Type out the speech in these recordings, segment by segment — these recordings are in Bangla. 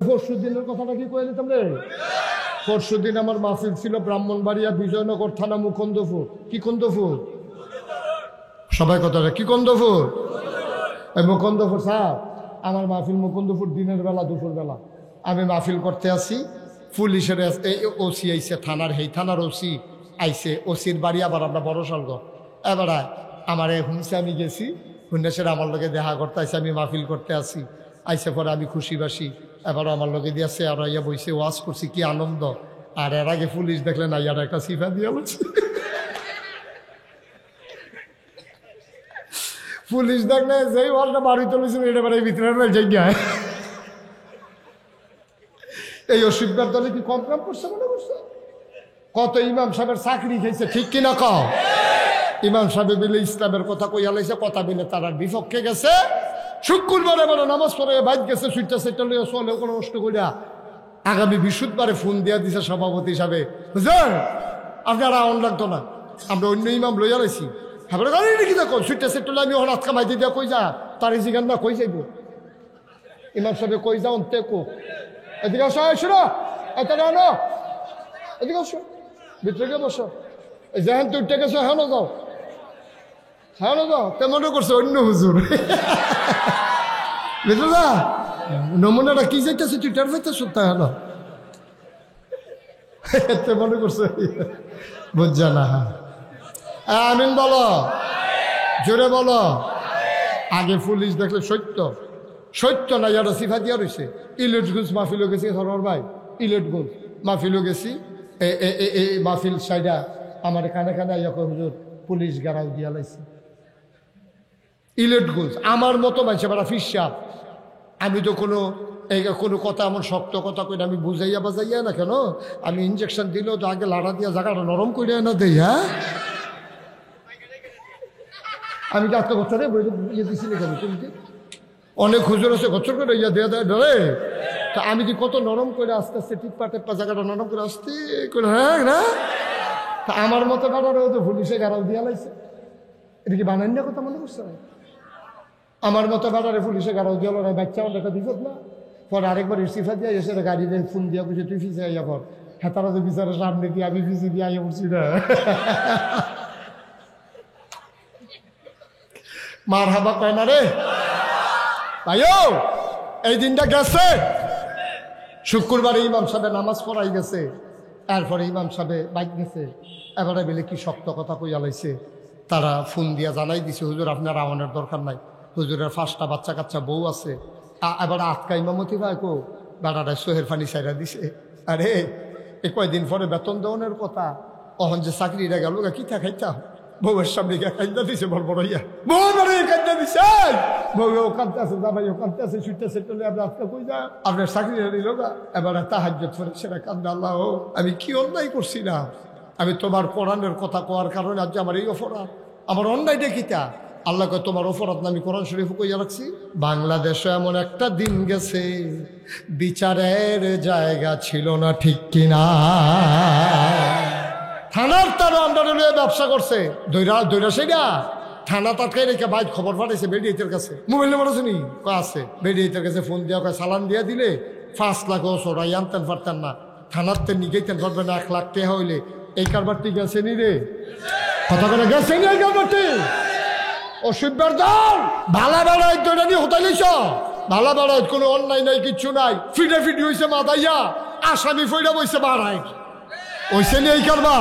পরশু দিনের কথাটা কি কয়ে দিতাম রে? পরশু দিন আমার মাহফিল ছিল ব্রাহ্মণবাড়িয়া বিজয়নগর থানা মুকুন্দপুর। কি কুন্দপুর? সবাই কথাটা কি কুন্দপুর? এই মুকুন্দপুর স্যার, আমার মাহফিল মুকুন্দপুর দিনের বেলা দুপুর বেলা আমি মাহফিল করতে আসি। পুলিশের ওসি আইসে, থানার হেই থানার ওসি আইসে, ওসির বাড়ি আবার আমরা বড় সালগর। এবার আমার হুনসে আমি গেছি, হুন্নেসের আমার লোকে দেখা করতে আইসে, আমি মাহফিল করতে আসি। আইসে পরে আমি খুশি বাসি, এবারও আমার লোকে দিয়েছে আর ইয়া বইসে ওয়াজ করছি, কি আনন্দ। আর এর আগে পুলিশ দেখলে না ইয়ার একটা সিফা দিয়ে বলছে। পুলিশ দেখলে যেই ওয়ালটা বাড়ি তুলেছিল এটা বাড়ি ভিতরে জায়গায়। এই অসুবিধার দলে কি কম কাম করছে মনে করছে? কত ইমাম সাহেবের চাকরি খেয়েছে, ঠিক কিনা কও? ইমাম সাহেব বিলে ইসলামের কথা কইয়া লাইছে, কথা বিলে তার বিপক্ষে গেছে। শুক্রবারে বড় নামাজ পড়ে বাইক গেছে, সুইটা সেটা লইয়া চলে কোনো নষ্ট করিয়া আগামী বৃহস্পতিবারে ফোন দিয়া দিছে সভাপতি হিসাবে, বুঝলেন আপনার আউন লাগতো না, আমরা অন্য ইমাম লইয়া লাইছি। হ্যাঁ কি দেখো সুইটা সেটা আমি হঠাৎ কামাই দিয়া কই যা তার জিগান না কই যাইব। ইমাম সাহেব কই যাও তে কো এদিকে আসো, শোনো এটা আনো, এদিকে আসো, ভিতরে গিয়ে বসো। যেহেন তুই উঠে গেছো হ্যাঁ যাও, হ্যাঁ যাও। তে মনে করছো অন্য হুজুর, বুঝলো না নমুনাটা কি যাইতেছে, তুই টের পাইতেছ তা হলো তে মনে করছো বুঝছা না। আমিন বলো, জোরে বলো। আগে পুলিশ দেখলে সত্য সত্য না ইয়ারা সিফা দিয়া রয়েছে। ইলেটগঞ্জ মাহফিলও গেছি সরোর ভাই, ইলেটগঞ্জ মাহফিলও গেছি। এই মাহফিল সাইডা আমার কানে কানে আইয়া কয় হুজুর পুলিশ গাড়াও দিয়া লাইছে। ইলেটগঞ্জ আমার মতো মাইছে বারা ফিসাব। আমি তো কোনো কথা এমন শক্ত কথা কই না, আমি বুঝাইয়া বাজাইয়া না কেন, আমি ইঞ্জেকশন দিলেও তো আগে লাড়া দিয়া জায়গাটা নরম করে না দেই। হ্যাঁ আমি কি আত্ম কথা রে ইয়ে দিছিলি কেন? তুমি অনেক হুজুর আছে গচ্ছর করে ইয়া দেয়া দেয় ধরে, তা আমি কি কত নরম করে আস্তে আস্তে টিপ্পা টেপ্পা জায়গাটা নরম করে আসতে করে। হ্যাঁ না, তা আমার মতো কাটারও তো পুলিশে গাড়াও দিয়া লাইছে। এটা কি বানান না কথা মনে করছে? আমার মতো কাটারে পুলিশে গাড়াও দিয়া লড়াই বাচ্চা আমার দেখা দিত না। পরে আরেকবার ইস্তিফা দিয়ে এসে গাড়ি দিয়ে ফোন দিয়া বুঝে তুই ফিসে আইয়া পর। হ্যাঁ তারা তো বিচারের সামনে দিয়ে আমি ফিসে দিয়ে আইয়া পড়ছি না। মার হাবা কয় না রে ভাইও। এই দিনটা গেছে, শুক্রবারে ইমাম সাহেব নামাজ পড়াই গেছে, এরপরে ইমাম সাহেব বাইক গেছে। এবারে বেলে কি শক্ত কথা কইয়া লাইছে। তারা ফোন দিয়া জানাই দিছে হুজুর আপনার আওয়ানোর দরকার নাই, হুজুরের 5টা বাচ্চা কাচ্চা বউ আছে। এবার আটকা ইমামতি ভাই কো বেড়াটা সোহের ফানি সাইরা দিছে। আরে এ কয়দিন পরে বেতন দেওয়ানোর কথা, অহন যে চাকরিটা গেল কি খাইতাম, বউয়ের সামনে গিয়ে কান্দা দিছে বড় বড় ইয়া, বউ বড় কান্দা দিছে, বউ ও কান্দতে আছে, জামাই ও কান্দতে আছে, ছুটতেছে চলে আপনি আজকে কই যা আপনার চাকরি দিল গা। এবার তাহাজ্জুদ পড়ে সেটা কান্দা, আল্লাহ আমি কি অন্যায় করছি না, আমি তোমার কোরআনের কথা কোয়ার কারণে আজ আমার এই অপরাধ, আমার অন্যায় দেখিতা। আল্লাহকে তোমার অপরাধ না আমি কোরআন শরীফ কইয়া রাখছি। বাংলাদেশে এমন একটা দিন গেছে বিচারের জায়গা ছিল না, ঠিক কিনা? থানার তারা আন্ডারে লয়ে ব্যবসা করছে, দৈরা সেটা থানা তাটকাই রেখে বাইক খবর পাঠাইছে বেডিয়েতের কাছে। মোবাইল নাম্বার আছে নি? আছে। বেডিয়েতের কাছে ফোন দিয়া কয় চালান দিয়া দিলে 5 লাখ ওরাই আনতেন পারতেন না, থানার তে নিগেইতেন পারবেন না 1 লাখ টাকা হইলে। এই কারবারটি গেছে নি রে, কথা করে গেছে নি এই কারবারটি? অসুবিধার দল ভালা বেড়ায় দৈরা নিয়ে হতাই লইছ, ভালা বেড়ায় কোনো অন্যায় নাই, কিচ্ছু নাই, ফিডে ফিডি হয়েছে মাথাইয়া, আসামি ফইরা বইছে বাড়ায় ওইসে নিয়ে এই কারবা।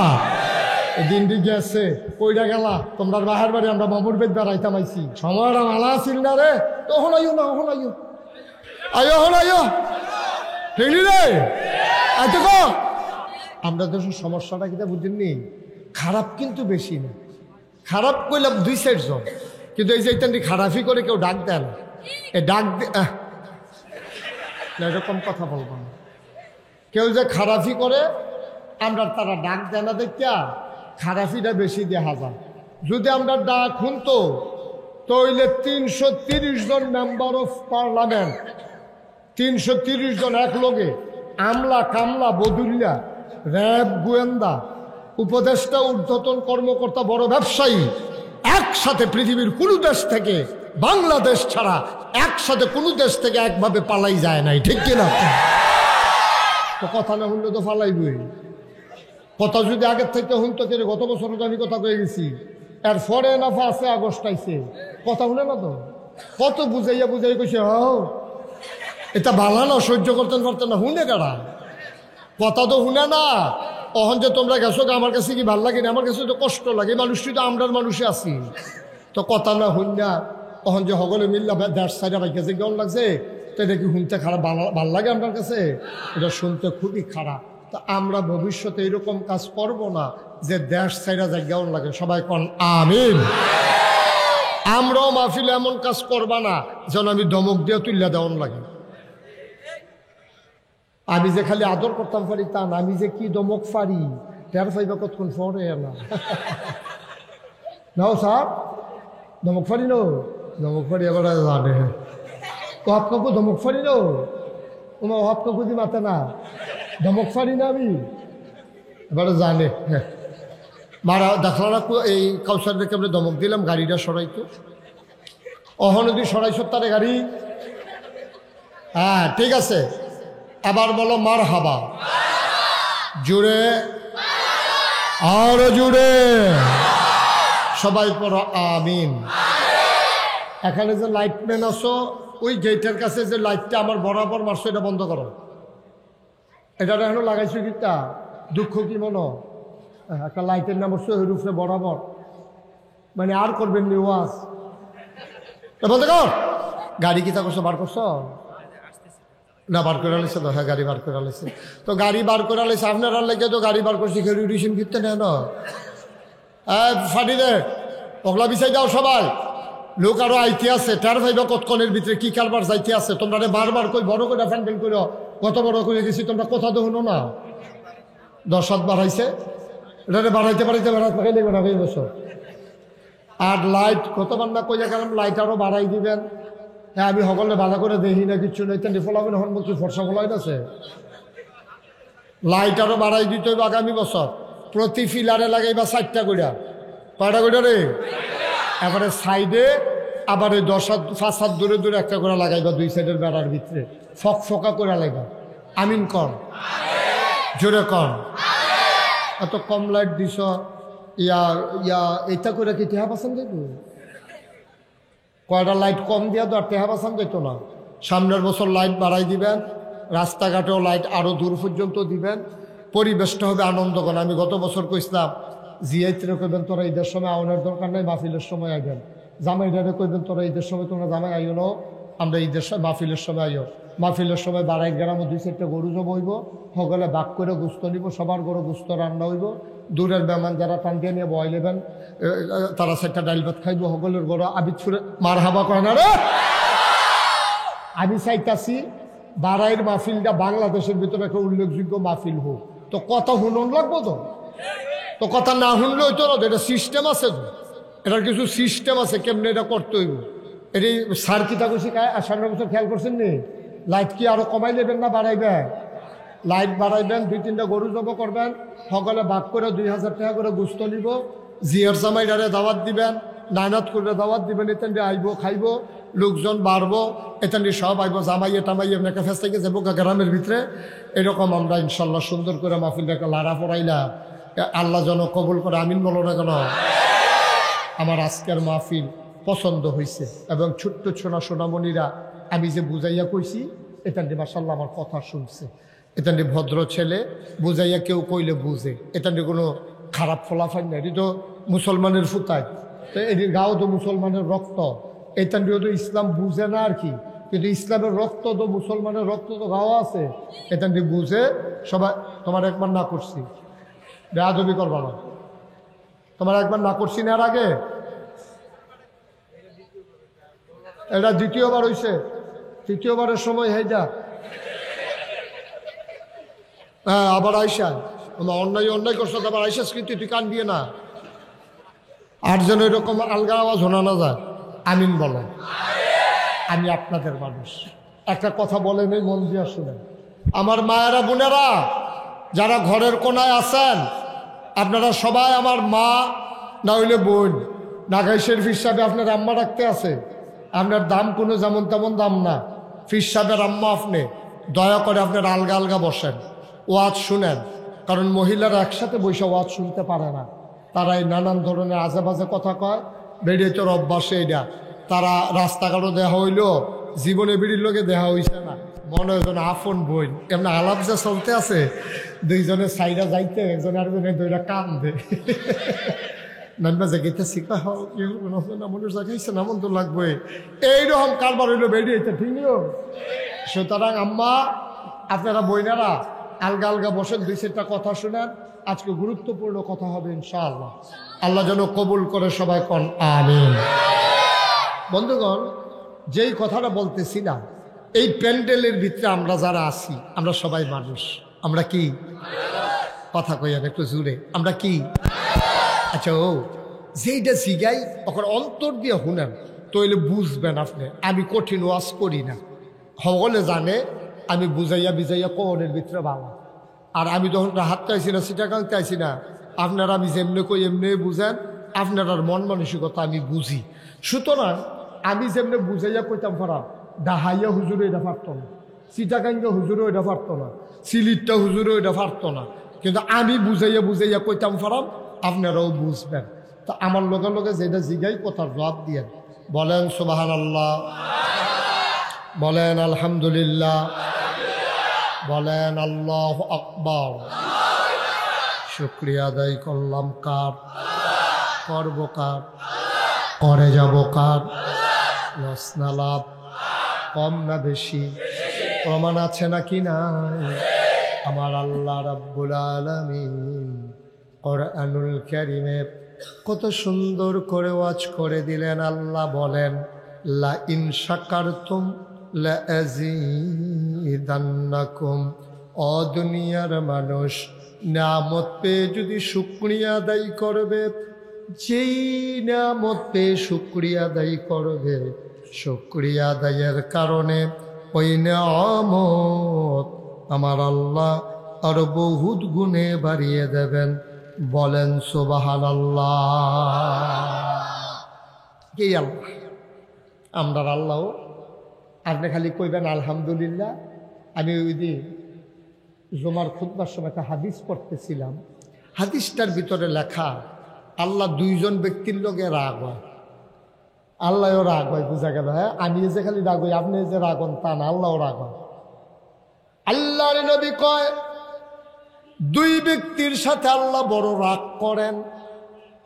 দিনটি গেছে কইরা গেলা তোমরা বাহার বাড়ি, আমরা মামুর বেদ বেড়াইতাম আইছি, সময়টা মালা আসিল না রে, তখন আইও না, এখন আইও আইও, এখন আইও, ঠিক রে আইতো গো। আমরা দেশের সমস্যাটা কিটা বুঝেননি, খারাপ কিন্তু বেশি না, খারাপ কইলাম 2-4 জন, কিন্তু এই যে ইত্যাদি খারাপই করে কেউ ডাক দেয় না, এ ডাক এরকম কথা বলবো না। কেউ যে খারাপই করে আমরা তারা ডাক দেয় না দেখিয়া খারাপিটা বেশি দেখা যায়। যদি আমরা ডাক শুনতো তাহলে 330 জন মেম্বার অফ পার্লামেন্ট, 330 জন এক লগে, আমলা কামলা বদুল্লা র্যাব গোয়েন্দা উপদেষ্টা ঊর্ধ্বতন কর্মকর্তা বড় ব্যবসায়ী একসাথে পৃথিবীর কোন দেশ থেকে বাংলাদেশ ছাড়া একসাথে কোনো দেশ থেকে একভাবে পালাই যায় নাই, ঠিক কিনা? তো কথা না শুনলে তো ফালাইবই। কথা যদি আগের থেকে শুনতো কে, গত বছর তো আমি কথা কয়ে গেছি, এর পরে না 5 আগস্ট আইছে, কথা শুনে না তো, কত বুঝাইয়া বুঝাই কইছে এটা ভালো না, সহ্য করতেন পারতেন না, শুনে কারা কথা তো শুনে না। অহন যে তোমরা গেছো, আমার কাছে কি ভাল লাগে না, আমার কাছে তো কষ্ট লাগে, মানুষটি তো আমরার মানুষে আছি, তো কথা না শুন না। অহন যে সকলে মিল্লা দেড় সাইডে বাইকে যে কেমন লাগছে, তো এটা কি শুনতে খারাপ ভাল লাগে আপনার কাছে? এটা শুনতে খুবই খারাপ। তা আমরা ভবিষ্যতে এরকম কাজ করব না যে দেশ সাইডা যায় কেমন লাগে। সবাই কোন আমিন। আমরাও মাহফিলে এমন কাজ করবা না যেন আমি ধমক দিয়ে তুল্লা দেওয়ান লাগে। আমি যে খালি আদর করতাম পারি তা না, আমি যে কি দমক পারি টের পাইবা কতক্ষণ পরে না। নাও স্যার দমক পারি নো, দমক পারি এবার জানে ওহাব কাকু দমক পারি নো, তোমার ওহাব কাকু দি মাতে না, দমক পারি না আমি, এবারে জানে। হ্যাঁ মারা দেখলা না এই কাউসার দেখে আমরা দমক দিলাম, গাড়িটা সরাইতো, অহনদি সরাইছ তারে গাড়ি। হ্যাঁ ঠিক আছে, এবার বলো মার হাবা, জুড়ে আরো জুড়ে, সবাই পড়ো আমিন। এখানে যে লাইটম্যান আছো, ওই গেটের কাছে যে লাইটটা আমার বরাবর মারছো, এটা বন্ধ করো। এটা এখনো লাগাইছো কিটা, দুঃখ কি মনো, একটা লাইটের নাম হচ্ছে ওই রুফে বরাবর, মানে আর করবেন নি ওয়াজ, বন্ধ কর। গাড়ি কিতা করছো, বার করছো না? বার করে আলেছে তো, হ্যাঁ গাড়ি বার করে আলেছে তো, গাড়ি বার করে আলেছে আপনারা লেগে তো গাড়ি বার করছি, রিডিশন কিনতে নেয় না। ফাটি দে পগলা বিছাই যাও সবাই, লোক আরো আইতে আছে, টার ভাইবা কতক্ষণের ভিতরে কি কারবার যাইতে আছে। তোমরা বারবার কই বড় করে ফ্যান্ডেল করো, কত বড় করে গেছি, তোমরা কথা তো শুনো না। 10 হাত বাড়াইছে, এটা বাড়াইতে বাড়াইতে বাড়াই বছর। আর লাইট কতবার না কইয়া গেলাম, লাইট আরো বাড়াই দিবেন। হ্যাঁ আমি সকলে ভালো করে দেখি না, কিচ্ছু নেই, তেন ফলাবেন হনমুখী ফর্সা ফলাই আছে। লাইট আরো বাড়াই দিতে হইব আগামী বছর, প্রতি ফিলারে লাগাইবা 4টা কইরা, কয়টা কইরা রে? এবারে সাইডে আবার ওই 5 হাত দূরে দূরে একটা করে লাগাইবা, 2 সাইডের বেড়ার ভিতরে ফক ফকা করে লাগাইবা। আমিন কর, জোরে কর। এত কম লাইট দিছ, ইয়া ইয়া এটা করে কি টেহা পাচ্ছেন দেখবো? কয়টা লাইট কম দিয়া তো আর টেহা পাচ্ছেন যেত না। সামনের বছর লাইট বাড়াই দিবেন, রাস্তাঘাটেও লাইট আরো দূর পর্যন্ত দিবেন, পরিবেশটা হবে আনন্দঘন। আমি গত বছর কইছিলাম জিয়াইত্রে কইবেন তোরা ঈদের সময় আওয়ানোর দরকার নাই, মাহফিলের সময় আইবেন। জামাইডারে কইবেন তোরা ঈদের সময় তোমরা জামাই আইও না, আমরা ঈদের মাহফিলের সময় আইও। মাহফিলের সময় 12 গ্রামে 2-4টা গরু জব হইব, সকলে বাক করে গুস্ত নিব, সবার গরু গুস্ত রান্না হইব। দূরের বেমান যারা টানটিয়ে নিয়ে বয় নেবেন, তারা 4টা ডাইল ভাত খাইব, সকলের গরু আবিদ ছুড়ে মার হাবা করে না রে। আমি চাইতাছি বারাইয়ের মাহফিলটা বাংলাদেশের ভিতরে একটা উল্লেখযোগ্য মাহফিল হোক। তো কথা শুনুন লাগবো তো কথা না শুনলে হইতো না, এটা সিস্টেম আছে তো, এটার কিছু সিস্টেম আছে, কেমনে এটা করতে হইব। এটি সার কিতা করছি 18 বছর খেয়াল করছেন নি? লাইট কি আরো কমাই নেবেন না বাড়াইবেন? লাইট বাড়াইবেন, 2-3টা গরু জব করবেন, সকলে ভাগ করে 2000 টাকা করে গুস্ত নিব, জিয়ার জামাইডারে দাওয়াত দিবেন, নাইনাত করে দাওয়াত দিবেন, এতেন আইব খাইব, লোকজন বাড়বো, এতেন সব আইব, জামাইয়ে টামাইয়ে মেকা ফেস থেকে যাবো গ্রামের ভিতরে। এরকম আমরা ইনশাল্লাহ সুন্দর করে মাহফিলটা একটা লাড়া পড়াইলা, আল্লাহ যেন কবুল করে, আমিন বলো না কেন? আমার আজকের মাহফিল পছন্দ হয়েছে, এবং ছোট্ট সোনামণিরা আমি যে বুঝাইয়া কইছি, এটা নিয়ে মাশাআল্লাহ আমার কথা শুনছে। এটা নিয়ে ভদ্র ছেলে, বুঝাইয়া কেউ কইলে বুঝে, এটা নিয়ে কোনো খারাপ ফলাফল নেই। এটি তো মুসলমানের ফুতায়, তো এটির গাও তো মুসলমানের রক্ত, এটা নিয়েও তো ইসলাম বুঝে না আর কি, কিন্তু ইসলামের রক্ত তো, মুসলমানের রক্ত তো গাওয়া আছে, এটা নিয়ে বুঝে সবাই। তোমার একবার না করছি, বেয়াদবি করবা না, তোমার একবার না করছি না, এর আগে এটা দ্বিতীয়বার হয়েছে, তৃতীয়বারের সময় হেইটা হ্যাঁ আবার আইসা অন্যায় করছো, আবার আইসা স্মৃতি তুই কান দিয়ে না, আর যেন এরকম আলগা আওয়াজ শোনা না যায়। আমিন বলো। আমি আপনাদের মানুষ, একটা কথা বলেন, এই মন দিয়ে শুনেন। আমার মায়েরা বোনেরা যারা ঘরের কোনায় আছেন, আপনারা সবাই আমার মা না হইলে বোন, নাগাই শরীফ হিসাবে আপনার আম্মা রাখতে আছে, আপনার দাম কোনো যেমন তেমন দাম না। ফির সাহেবের আম্মা, আপনি দয়া করে আপনার আলগা আলগা বসেন, ওয়াজ শুনেন। কারণ মহিলারা একসাথে বসে ওয়াজ শুনতে পারে না, তারা এই নানান ধরনের আজে বাজে কথা কয়। বেরিয়ে তোর অভ্যাসে এটা, তারা রাস্তাঘাটও দেখা হইলো, জীবনে বেরির লোকে দেখা হইছে না, মনে হয় যেন আপন বই। এমনি আলাপ যে চলতে আছে, দুইজনের সাইডা যাইতে একজন আর দুইটা কান দে নানবা জায়গাতে শিখা হোক মনের জায়গাইছে নামন তো লাগবে, এইরকম কারবার হইলো বেরিয়ে ঠিক। সুতরাং আম্মা, আপনারা বইনারা আলগা আলগা বসেন, দুই চারটা কথা শোনেন। আজকে গুরুত্বপূর্ণ কথা হবে ইনশাআল্লাহ। আল্লাহ যেন কবুল করে, সবাই কোন আমিন। বন্ধুগণ, যেই কথাটা বলতেছিলাম, এই প্যান্ডেলের ভিতরে আমরা যারা আছি, আমরা সবাই মানুষ। আমরা কি কথা কইয়ান একটু জুড়ে, আমরা কি? আচ্ছা, ও যেইটা জিগাই ওখানে অন্তর দিয়ে শুনেন, তইলে বুঝবেন আপনি। আমি কঠিন ওয়াজ করি না, সকলে জানে আমি বুঝাইয়া বিজাইয়া কোনের ভিতরে ভালো। আর আমি তখন হাতটা আইসি না, সিটাকাংতে আইসি না। আপনারা আমি যেমনি কই এমনি বুঝেন, আপনার মন মানসিকতা আমি বুঝি। সুতরাং আমি যেমনি বুঝাইয়া কইতাম পারা, ডাহাইয়া হুজুরে এটা পারত না, সিটাকাঙ্গা হুজুরে এটা পারত না, সিলিটটা হুজুরে এটা পারত না। কিন্তু আমি বুঝাইয়া বুঝাইয়া কইতাম পারাম, আপনারাও বুঝবেন। তা আমার লগে লগে যেটা জিগাই কথার জবাব দিয়ে বলেন সুবহানাল্লাহ, বলেন আলহামদুলিল্লাহ, বলেন আল্লাহু আকবার। শুকরিয়া আদায় করলাম কার? করব কার? করে যাব কার? লস না লাভ, কম না বেশি, প্রমাণ আছে নাকি নাই? আমার আল্লাহ রাব্বুল আলামিন কোরআনুল কারীমে কত সুন্দর করে ওয়াজ করে দিলেন। আল্লাহ বলেন, লা ইন শাকারতুম লা আযীদান্নাকুম। ও দুনিয়ার মানুষ, নিয়ামত পেয়ে যদি শুকরিয়া আদায় করবে, যেই নিয়ামত পেয়ে শুকরিয়া আদায় করবে, শুকরিয়া আদায়ের কারণে ওই নিয়ামত আমার আল্লাহ আরো বহুত গুণে বাড়িয়ে দেবেন। বলেন সুবহানাল্লাহ। কে আল্লাহ? আমরা আল্লাহ। আপনি খালি কইবেন আলহামদুলিল্লাহ। আমি ওই দিন জুমার খুতবার সময় একটা হাদিস পড়তেছিলাম, হাদিসটার ভিতরে লেখা আল্লাহ দুইজন ব্যক্তির লোকে রাগ হয়, আল্লাহও রাগ হয়। বোঝা গেল? হ্যাঁ, আমি যে খালি রাগ হই, আপনি যে রাগ হন তা না, আল্লাহও রাগ হয়। আল্লাহর নবী কয়, দুই ব্যক্তির সাথে আল্লাহ বড় রাগ করেন।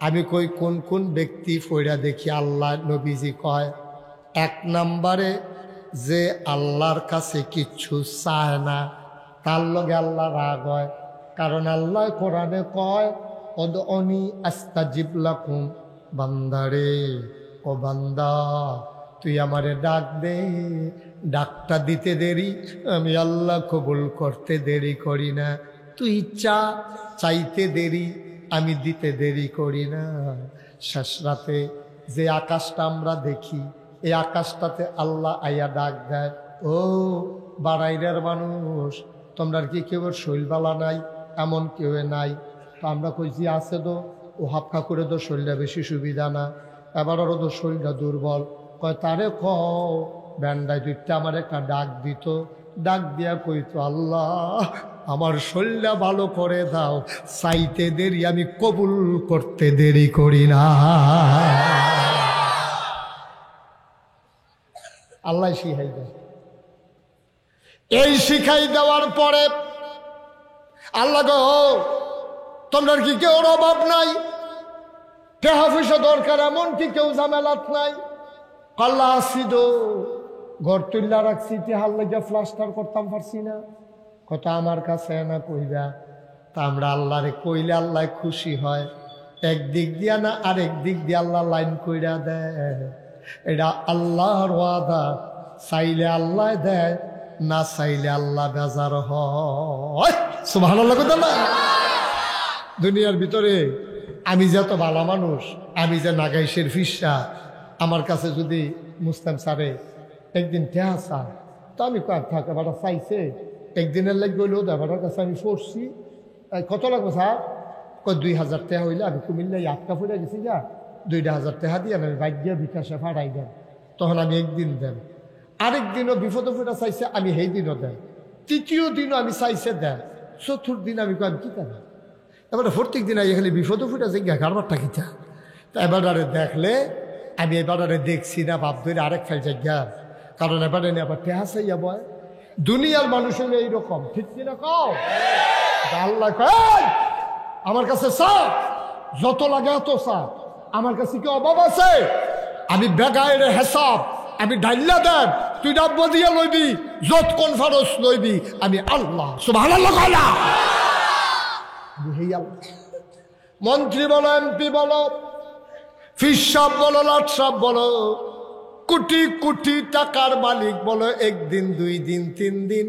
আমি কই কোন কোন ব্যক্তি? ফইরা দেখি আল্লাহ নবীজি কয়, এক নম্বরে যে আল্লাহর কাছে কিচ্ছু চায় না, তার লগে আল্লাহ রাগ হয়। কারণ আল্লাহ কোরআনে কয়, উদউনি আস্তাজিব লাকুম। বান্দারে, ও বান্দা, তুই আমারে ডাক দে, ডাকটা দিতে দেরি, আমি আল্লাহ কবুল করতে দেরি করি না। তুই চাইতে দেরি, আমি দিতে দেরি করি না। শেষ রাতে যে আকাশটা আমরা দেখি, এই আকাশটাতে আল্লাহ আইয়া ডাক দেয়, ও বাড়াইরের মানুষ, তোমরা কি কেউ শৈলবালা নাই? এমন কেউ নাই। তো আমরা কইছি আছে তো, ও হাফকা করে তো শরীরটা বেশি সুবিধা না, এবার ওরও তো শরীরটা দুর্বল। কয় তারে কও ব্যান্ডায় দুইটা আমার একটা ডাক দিত, ডাক দিয়া কইতো, আল্লাহ আমার শরীরটা ভালো করে দাও, চাইতে দেরি, আমি কবুল করতে দেরি করি না। আল্লাহ শিখাই দেয়। এই শিখাই দেওয়ার পরে আল্লাহ গো, তোমরা কি কেউ অভাব নাই? টাকা পয়সা দরকার এমন কি কেউ ঝামেলাত নাই? আল্লাহ আসিদ ঘর তুল্লা রাখছি, টেহার লেগে প্লাস্টার করতাম পারছি না। কত আমার কাছে না কইবা। তা আমরা আল্লাহরে কইলে আল্লাহ খুশি হয়। একদিক দিয়া না আরেক দিক দিয়ে আল্লাহ লাইন কইরা দেয়। এটা আল্লাহর ওয়াদা, চাইলে আল্লাহ দেয়, না চাইলে আল্লাহ বেজার হয়। সুবহানাল্লাহ। দুনিয়ার ভিতরে আমি যে এত ভালো মানুষ, আমি যে নাগাইশের ফিসা, আমার কাছে যদি মুস্তাম স্যারে একদিন টেহা চান, তো আমি থাক এবারটা চাইছে, একদিনের লাগবে হইলেও এবারটার কাছে আমি পড়ছি, কত লাগবে স্যার? 2000 টাকা হইলে আমি কুমিল্লায় আটকা ফুটে গেছি, যা 2000 টাকা দিয়ে আমি বাইক দিয়ে বিকাশে ফাটাই দেন। তখন আমি একদিন দেন, আরেক দিনও বিপদ ফুটা চাইছে, আমি সেই দিনও দেন, তৃতীয় দিনও আমি চাইছে দেন, চতুর্থ দিন আমি কই আমি কি দেন। এবারে প্রত্যেক দিন আই খালি বিপদ ফুটা যে কারবারটা কিতা। তা এবারে দেখলে আমি এবারে দেখছি না, ভাব ধরে আরেক ফেল জায়গা, কারণ এবারে আবার টেহা চাইয়া বয়। দুনিয়ার মানুষ হলে এইরকম, ঠিক কিনা কও? আল্লাহ কয় আমার কাছে চা, যত লাগে এত চা, আমার কাছে কি অভাব আছে? আমি বেগায়ের হিসাব আমি ডাইল্লা দেন, তুই ডাব্য দিয়ে লইবি, যত কোন ফারস লইবি, আমি আল্লাহ সুবহানাল্লাহ কয়লা। মন্ত্রী বলো, এমপি বলো, ফিস সাহেব বলো, লাট সাহেব বলো, কোটি কোটি টাকার মালিক বলো, একদিন, 2 দিন, 3 দিন,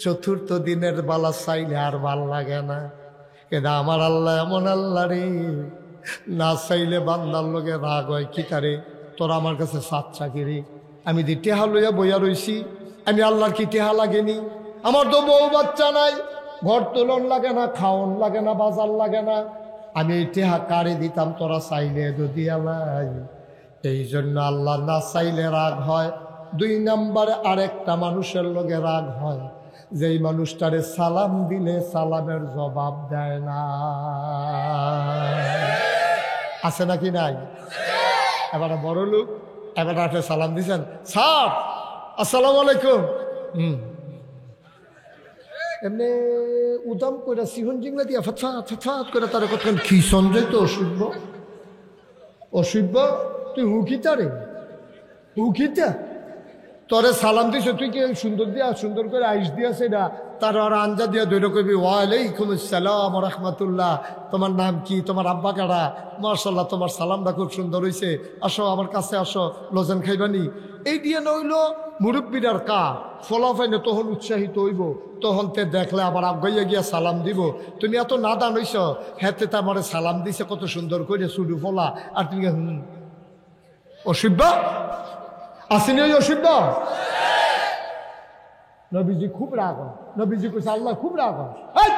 চতুর্থ দিনের বালা চাইলে আর ভাল লাগে না। কিন্তু আমার আল্লাহ এমন আল্লাহ রে, না চাইলে বান্দার লোকে রাগ হয়। কি তারে তোরা আমার কাছে সাচ্চা কিরে, আমি দি টেহা লইয়া বইয়া রইছি, আমি আল্লাহর কি টেহা লাগেনি? আমার তো বউ বাচ্চা নাই, ঘর তোলন লাগে না, খাওয়ন লাগে না, বাজার লাগে না, আমি এই টেহা কারে দিতাম তোরা চাইলে যদি আলাই। এই জন্য আল্লাহ না চাইলে রাগ হয়। 2 নম্বরে আরেকটা মানুষের লগে রাগ হয়, যেই মানুষটারে সালাম দিলে সালামের জবাব দেয় না। আছে নাকি নাই? এবারে বড় লোক, এবার আপনি সালাম দিছেন, স্যার আসসালামু আলাইকুম, এমনি উদাম করে সিহন জিংলা দিয়া ফাত করে তারা কতক্ষণ কি সঞ্জয় তো অসুব্য অসুব্য, তুই হুকিতা রে, হুকিতা তোরে সালাম দিছে, তুই কি সুন্দর দিয়া সুন্দর করে আইস দিয়াছে না, তার আর আঞ্জা দিয়া ধরে কবি ওয়ালাইকুম আসসালাম রাহমাতুল্লাহ, তোমার নাম কি, তোমার আব্বা কারা, মাশাআল্লাহ তোমার সালামটা খুব সুন্দর হয়েছে, আসো আমার কাছে আসো, লজেন খাইবানি। এই দিয়ে নইল মুরব্বীরার কা ফলাফাইনে তখন উৎসাহিত হইব, তখন তে দেখলে আবার আগাইয়া গিয়া সালাম দিব। তুমি এত নাদান হইছ, হেতে তো আমার সালাম দিছে কত সুন্দর করে সুডু ফলা, আর তুমি অসভ্য আসেনি ওই অসভ্য। নবীজি খুব রাগ হয়, নবীজি কইছে আল্লাহ খুব রাগ হয়,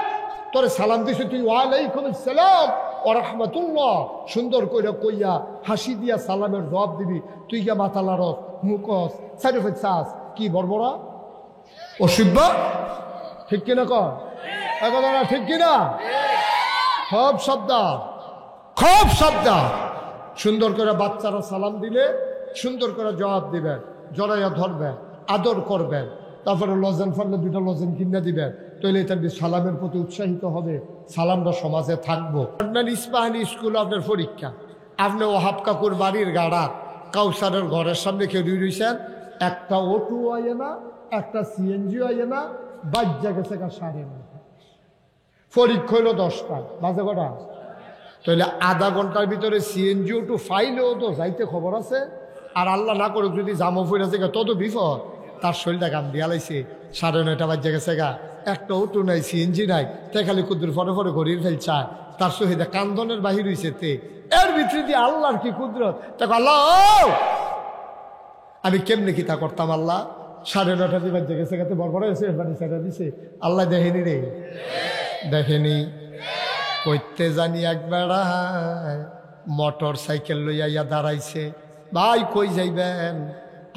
তোরে সালাম দিছে তুই ওয়ালাইকুম আসসালাম ওয়া রাহমাতুল্লাহ সুন্দর করে কইয়া হাসি দিয়া সালামের জবাব দিবি, তুই গিয়া মাথা লাড়স, মুখস, সাইডে চাস, কি বর্বরা অসভ্য। ঠিক কিনা কর কথা না, ঠিক কিনা? খুব শব্দ সুন্দর করে বাচ্চারা সালাম দিলে সুন্দর করে জবাব দিবেন, জড়াইয়া ধরবেন, আদর করবেন, তারপরে লজেন ফানলে 2টা লজেন কিনে দিবেন, তাহলে তার সালামের প্রতি উৎসাহিত হবে, সালামটা সমাজে থাকবো। আপনার ইস্পাহানি স্কুলে আপনার পরীক্ষা, আপনি ওহাব কাকুর বাড়ির গাড়া কাউসারের ঘরের সামনে খেয়ে রয়েছেন, একটা অটো আইয়ে না, একটা সিএনজি আইয়ে না, বাজ্যা গেছে 9:30, পরীক্ষা হইল 10টা, বাজে কটা? তাহলে আধা ঘন্টার ভিতরে সিএনজি অটো ফাইলেও তো যাইতে খবর আছে, আর আল্লাহ না করুক যদি জামো ফিরেছে তত বিপদ, তার শরীরটা গান দিয়া লাইছে, 9:30 বাজে গেছে গা, একটা অটো নাই, সিএনজি নাই, তাই খালি কুদ্দুর ফরে ঘড়ির ফেল চায়, তার সহিত কান্দনের বাহির হইছে তে, এর ভিতরে দিয়ে আল্লাহর কি কুদরত। দেখো আল্লাহ আমি কেমনে কি তা করতাম, আল্লাহ 9:30 বাজে গেছে গাতে বড় এসে সেটা দিছে, আল্লাহ দেখেনি রে, দেখেনি। কইতে জানি একবার মোটর সাইকেল লইয়া ইয়া দাঁড়াইছে, ভাই কই যাইবেন,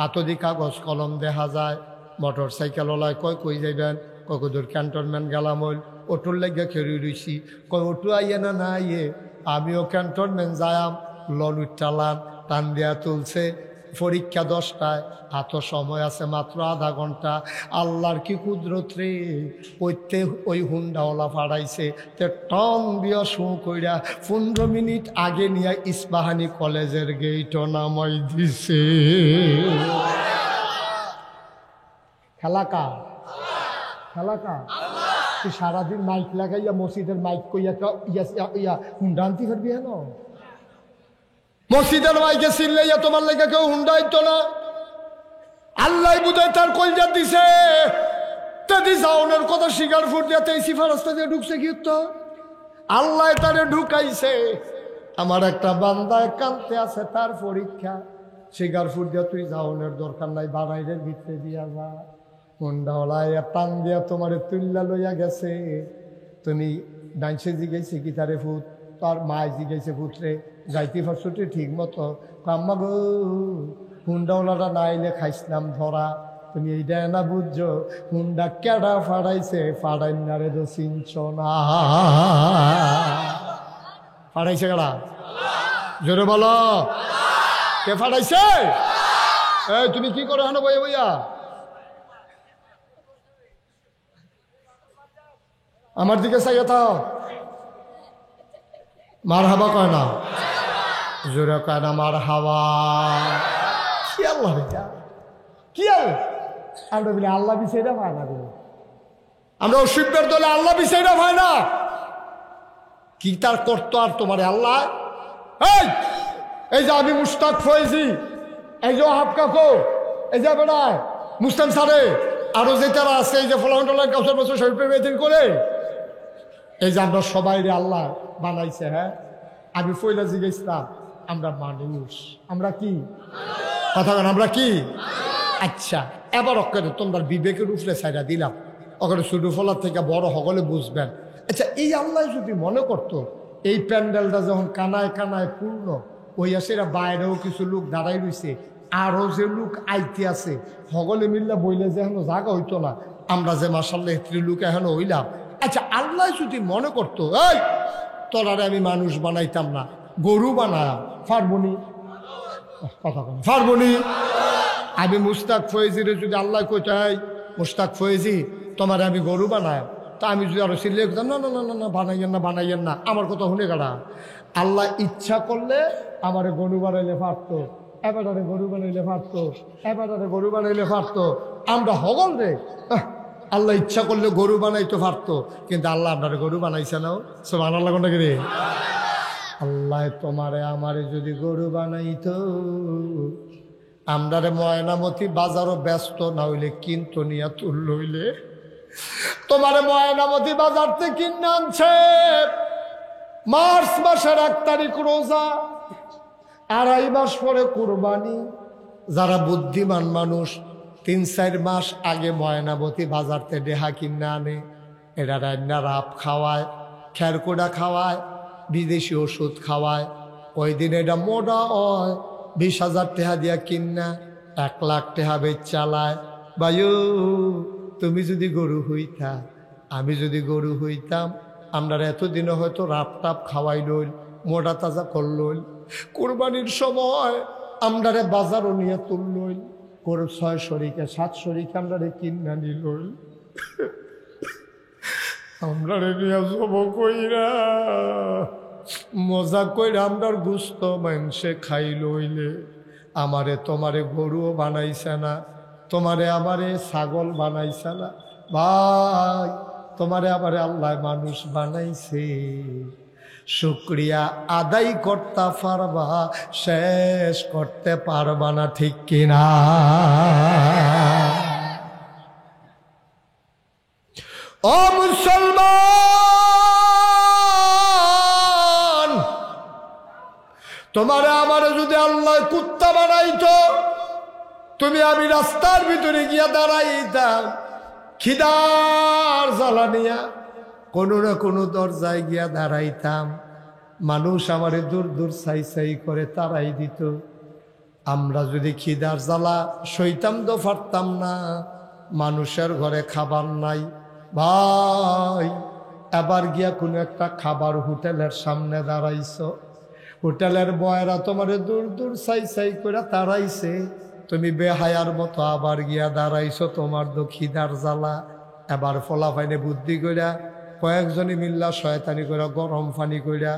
আতদি কাগজ কলম দেখা যায়, মোটর সাইকেল ওলায় কই যাইবেন, কদুর ক্যান্টনমেন্ট গেলাম, হইল অটোর লাগিয়া খেয়ে রইছি, কই অটো আইয়ে না না আইয়ে, আমিও ক্যান্টনমেন্ট যায়াম, লন উঠালাম, টান দিয়া তুলছে, পরীক্ষা 10টায়, এত সময় আছে মাত্র আধা ঘন্টা, আল্লাহর কি কুদরত রে, কইতে ওই হুন্ডাওয়ালা ফাড়াইছে, তে টং দিয়া শু কইরা 15 মিনিট আগে নিয়ে ইস্পাহানি কলেজের গেইটও নামাই দিছে। খেলাকা তুই সারাদিন মাইক লাগাইয়া মসজিদের মাইক কইয়া ইয়া হুন্ডা আনতে পারবি হেন, মসজিদের মাইকে চিল্লাইয়া তোমার লেগে কেউ হুন্ডাইতো না, আল্লাহ বুঝায় তার কলজা দিছে, তেদি জাউনের কথা শিকার ফুট দিয়া তেইসি ফারাস্তা দিয়ে ঢুকছে কি তো, আল্লাহ তারে ঢুকাইছে। আমার একটা বান্দায় কানতে আছে, তার পরীক্ষা, শিকার ফুট দিয়া তুই জাউনের দরকার নাই, বাড়াইরের ভিতরে দিয়া যা, হুন্ডাওয়ালায় টান দিয়া তোমারে তুল্লা লইয়া গেছে, তুমি ডাইসে জিগাইছে কি তারে ফুট, তার মায় জিগাইছে ফুটরে যাইতে পারছোটি ঠিক মতো, আম্মা গো হুন্ডাওয়ালাটা না আইলে খাইছিলাম ধরা। তুমি এইটা না বুঝছো, হুন্ডা কেডা ফাড়াইছে, ফাড়াইনারে তো চিনছ না। ফাড়াইছে কেডা? জোরে বলো, কে ফাড়াইছে? এই তুমি কি করো হানো বইয়া বইয়া? আমার দিকে চাইয়া থাও। মার হাবা কয় না, জোরে কয় না মার হাওয়া। কি আল্লাহ এটা, কি আল্লাহ? আমরা বলি আল্লাহ বিষয়টা পায় না, আমরা অসিব্যের দলে আল্লাহ বিষয়টা পায় না। কি তার করতো আর তোমার আল্লাহ? এই যে আমি মুস্তাক ফয়েজি, এই যে হাফ কাকো, এই যে বেড়ায় মুস্তান সারে, আরো যে তারা আছে, এই যে ফলাফল কাউসার বছর শরীফ মেদিন করে, এই যে আমরা সবাই রে আল্লাহ বানাইছে। হ্যাঁ, আমি ফয়লা জিজ্ঞেসলাম, আমরা মানুষ, আমরা কি কথা বলেন, আমরা কি? আচ্ছা, এবার অক্ষরে তোমার বিবেকের উপরে সাইডা দিলাম, ওখানে ছোট ফলার থেকে বড় সকলে বুঝবেন। আচ্ছা, এই আল্লাহ যদি মনে করতো এই প্যান্ডেলটা যখন কানায় কানায় পূর্ণ ওই আছে, এরা বাইরেও কিছু লোক দাঁড়াই রয়েছে, আরও যে লোক আইতে আছে, সকলে মিললে বইলে যে এখনো জায়গা হইতো না, আমরা যে মাসাল্লাহ এত্রি লোক এখনো হইলাম। আচ্ছা, আল্লাহ যদি মনে করতো এই তোরারে আমি মানুষ বানাইতাম না, গরু বানালাম, পারবনি? কথা বল, পারবনি? আমি মুস্তাক ফয়েজিরে যদি আল্লাহ কইতে হয়, মুস্তাক ফয়েজি তোমার আমি গরু বানায়, তা আমি যদি আরো সিলে না না না না বানাইয়েন না, বানাইয়েন না, আমার কথা শুনে গেলা। আল্লাহ ইচ্ছা করলে আমার গরু বানাইলে পারতো, এবারে গরু বানাইলে পারতো, এবারে গরু বানাইলে পারতো। আমরা হগল রে, আল্লাহ ইচ্ছা করলে গরু বানাইতে পারতো, কিন্তু আল্লাহ আপনার গরু বানাইছে না। সব আল্লাহ কোনটা রে? আল্লাহ তোমারে আমারে যদি গরু বানাইতো, আমরারে ময়নামতি বাজারও ব্যস্ত না হইলে কিন্তু নিয়া তুল হইলে, তোমারে ময়নামতি বাজার থেকে কিনে আনছে মার্চ মাসের 1 তারিখ রোজা, 2.5 মাস পরে কুরবানি। যারা বুদ্ধিমান মানুষ 3-4 মাস আগে ময়নামতি বাজারতে ডেহা কিনে আনে, এরা রান্না রাপ খাওয়ায়, খেরকুড়া খাওয়ায়, বিদেশি ওষুধ খাওয়ায়। ওই দিন এটা মোটা হয়, 20,000 টাকা দিয়া কিনা 1 লাখ টাকা বেচ চালায়। বায়ু, তুমি যদি গরু হইতা, আমি যদি গরু হইতাম, আমরা এতদিনে হয়তো রাপ টাপ খাওয়াই লইল, মোটা তাজা করলইল, কোরবানির সময় আমরা বাজারও নিয়ে তুললইল, 6 শরিকে 7 শরিকে আমরা কিনা নিলইল, আমরা নিয়ে যাব কইরা মজা কইরা আমরার গুস্ত মাংসে খাই লইলে, আমারে তোমারে গরুও বানাইছে না, তোমারে আমারে ছাগল বানাইছে না ভাই, তোমারে আমারে আল্লাহ মানুষ বানাইছে। শুকরিয়া আদায় করতে পারবা, শেষ করতে পারবা না, ঠিক কিনা? ও মুসলমান, তোমারে আমারে যদি আল্লাহ কুত্তা বানাইতো, তুমি আমি রাস্তার ভিতরে গিয়া দাঁড়াইতাম, খিদার জ্বালা নিয়া কোনো না কোনো দরজায় গিয়া দাঁড়াইতাম, মানুষ আমারে দূর দূর সাই সাই করে তাড়াই দিত। আমরা যদি খিদার জ্বালা সইতাম তো পারতাম না, মানুষের ঘরে খাবার নাই ভাই। এবার গিয়া কোনো একটা খাবার হোটেলের সামনে দাঁড়াইছ, হোটেলের বয়রা তোমারে দূর দূর সাই সাই করে তাড়াইছে, তুমি বেহায়ার মতো আবার গিয়া দাঁড়াইছো, তোমার তো খিদার জ্বালা। এবার ফলাফাইনে বুদ্ধি কইরা কয়েকজনে মিল্লা শয়তানি করে গরম পানি কইরা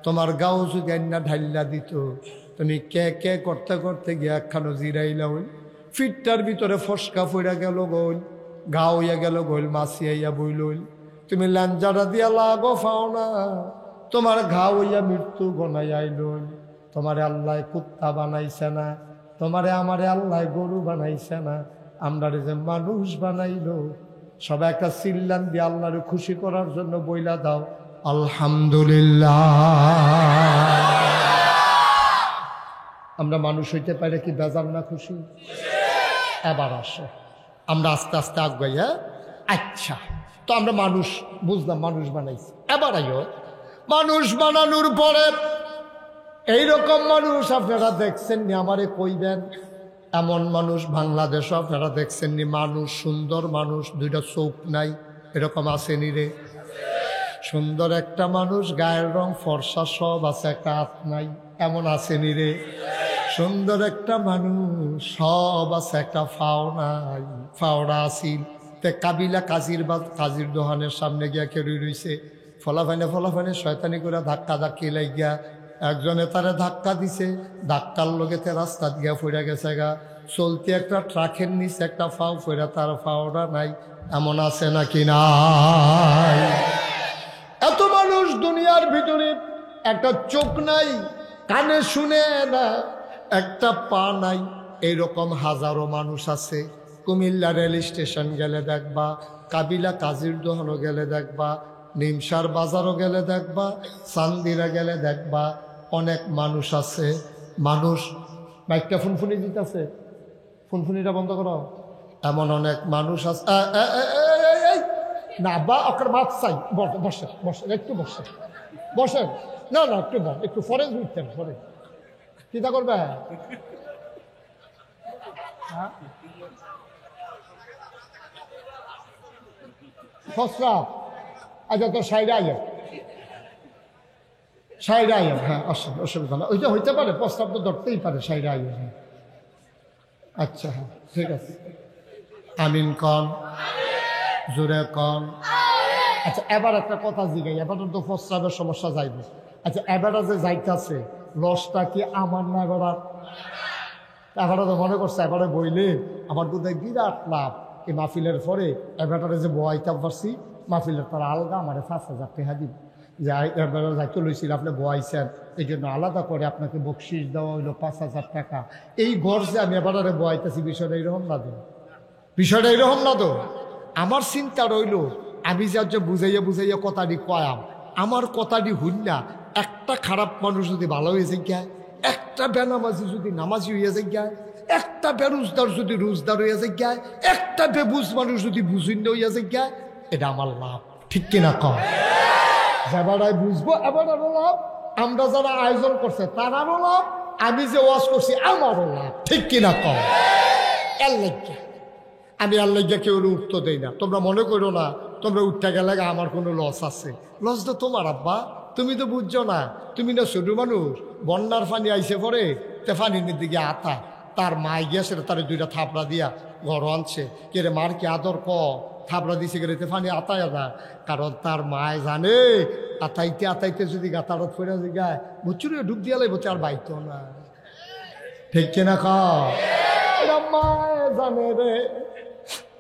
তোমার গাও যদি আইনা ঢাইলা দিত, তুমি কে কে করতে করতে গিয়া একখানো জিরাইলা হইল, ফিটটার ভিতরে ফসকা ফইরা গেল গোল, গা হইয়া গেল গোল, মাছি আইয়া বইল, তুমি লাঞ্জারা দিয়া লাগো পাও না, তোমার ঘা হইয়া মৃত্যু গনাই আইল। তোমারে আল্লাহ কুত্তা বানাইছে না, তোমারে আমারে আল্লাহ গরু বানাইছে না, আমরা যে মানুষ বানাইলো। সবাই একটা চিল্লান দিয়ে আল্লাহরে খুশি করার জন্য বইলা দাও আলহামদুলিল্লাহ। আমরা মানুষ হইতে পারে কি বেজার না খুশি? এবার আসো আমরা আস্তে আস্তে আগাই। হ্যাঁ, আচ্ছা, তো আমরা মানুষ বুঝলাম, মানুষ বানাইছি। এবার আইও, মানুষ বানানোর পরে এইরকম মানুষ আপনারা দেখছেন নি? আমারে কইবেন এমন মানুষ বাংলাদেশও আপনারা দেখছেননি? মানুষ, সুন্দর মানুষ, দুইটা চোখ নাই, এরকম আসেনি রে? সুন্দর একটা মানুষ, গায়ের রং ফর্সা সব আছে, একটা হাত নাই, এমন আসেনি রে? সুন্দর একটা মানুষ, সব আছে, একটা ফাও নাই, ফাওড়া আসিল। তে কাবিলা কাজির দোহানের সামনে গিয়া কেড়ে রইছে, ফলাফানে শয়তানি করে ধাক্কা ধাক্কি লাগিয়া একজনে তারে ধাক্কা দিছে, ধাক্কার লগেতে রাস্তা গিয়া ফইরা গেছে গা। চলতি একটা ট্রাকের নিচে একটা ফাও ফইরা, তার ফাওড়া নাই, এমন আছে নাকি নাই? এত মানুষ দুনিয়ার ভিতরে, একটা চোখ নাই, কানে শুনে না, একটা পা নাই, এইরকম হাজারো মানুষ আছে। কুমিল্লা রেল স্টেশন গেলে দেখবা, কাবিলা কাজির দোহানো গেলে দেখবা, নিমসার বাজারও গেলে দেখবা, চান্দিরা গেলে দেখবা, অনেক মানুষ আছে। মানুষ, বাইকটা ফুনফুনি দিতেছে, ফুনফুনিটা বন্ধ করো। এমন অনেক মানুষ আছে। না বা ওকে বাদ চাই, বসে বসে একটু বসে বসেন, না না একটু একটু ফরেজ উঠতেন, ফরে চিন্তা করবে। হ্যাঁ ফসরা, আচ্ছা তো সাইডে আইয়া, সাইডে আইয়া, হ্যাঁ অসুবিধা না, ওইটা হইতে পারে, প্রস্তাব তো ধরতেই পারে, সাইডে আইয়া। হ্যাঁ আচ্ছা, হ্যাঁ ঠিক আছে। আমিন কন, জোরে কন। আচ্ছা এবার একটা কথা জিগাই, এবার তো প্রস্রাবের সমস্যা যাইবে। আচ্ছা এবারটা যে যাইতেছে, লসটা কি আমার না এবার? এবারটা তো মনে করছে এবারে বইলে আমার তো দেখ বিরাট লাভ। এই মাহফিলের পরে এবারটারে যে বয়াইতে পারছি, মাহফিলের তারা আলগা আমার 5,000 টাকা দিব, যে এবার যাইতে লইছিল, আপনি বয়াইছেন, এই জন্য আলাদা করে আপনাকে বকশিস দেওয়া হইলো 5,000 টাকা। এই ঘর যে আমি এবারে বয়াইতেছি, বিষয়টা এইরকম না তো, বিষয়টা এইরকম না তো। আমার চিন্তা রইল, আমি যে বুঝাইয়া কথাটি কয়াম, আমার কথাটি হইল না, একটা খারাপ মানুষ যদি ভালো হয়ে যায়, একটা বেনামাজি যদি নামাজি হইয়া যায়, একটা বেরোজদার যদি রোজদার হইয়া যায়, একটা বেবুজ মানুষ যদি বুঝিন্য হইয়া যায়, এটা আমার লাভ, ঠিক কিনা কম? এবারাই বুঝবো, এবারও লাভ, আমরা যারা আয়োজন করছে তারারও লাভ, আমি যে ওয়াজ করছি আমারও লাভ, ঠিক কিনা কম? এর লাগে আমি আল্লাহ কেউ উঠতে দেই না। তোমরা মনে করো না তোমরা উঠতে গেলে আমার কোনো লস আছে। লস তো তোমার আব্বা, তুমি তো বুঝছো না, তুমি না ছোট মানুষ। বন্যার পানি আইসে পরে, তে পানির দিকে আতা, তার মায় গিয়েছে, তার 2টা থাপড়া দিয়া ঘর আনছে, কে রে মার কি আদর থাপড়া দিছে গেলে পানি আতায় না, কারণ তার মায় জানে আতাইতে যদি গাতারত ফেরা গায় বুচুরি ডুব দিয়া লাগবো, আর বাইতো না, ঠিক কিনা এটা মায় জানে রে।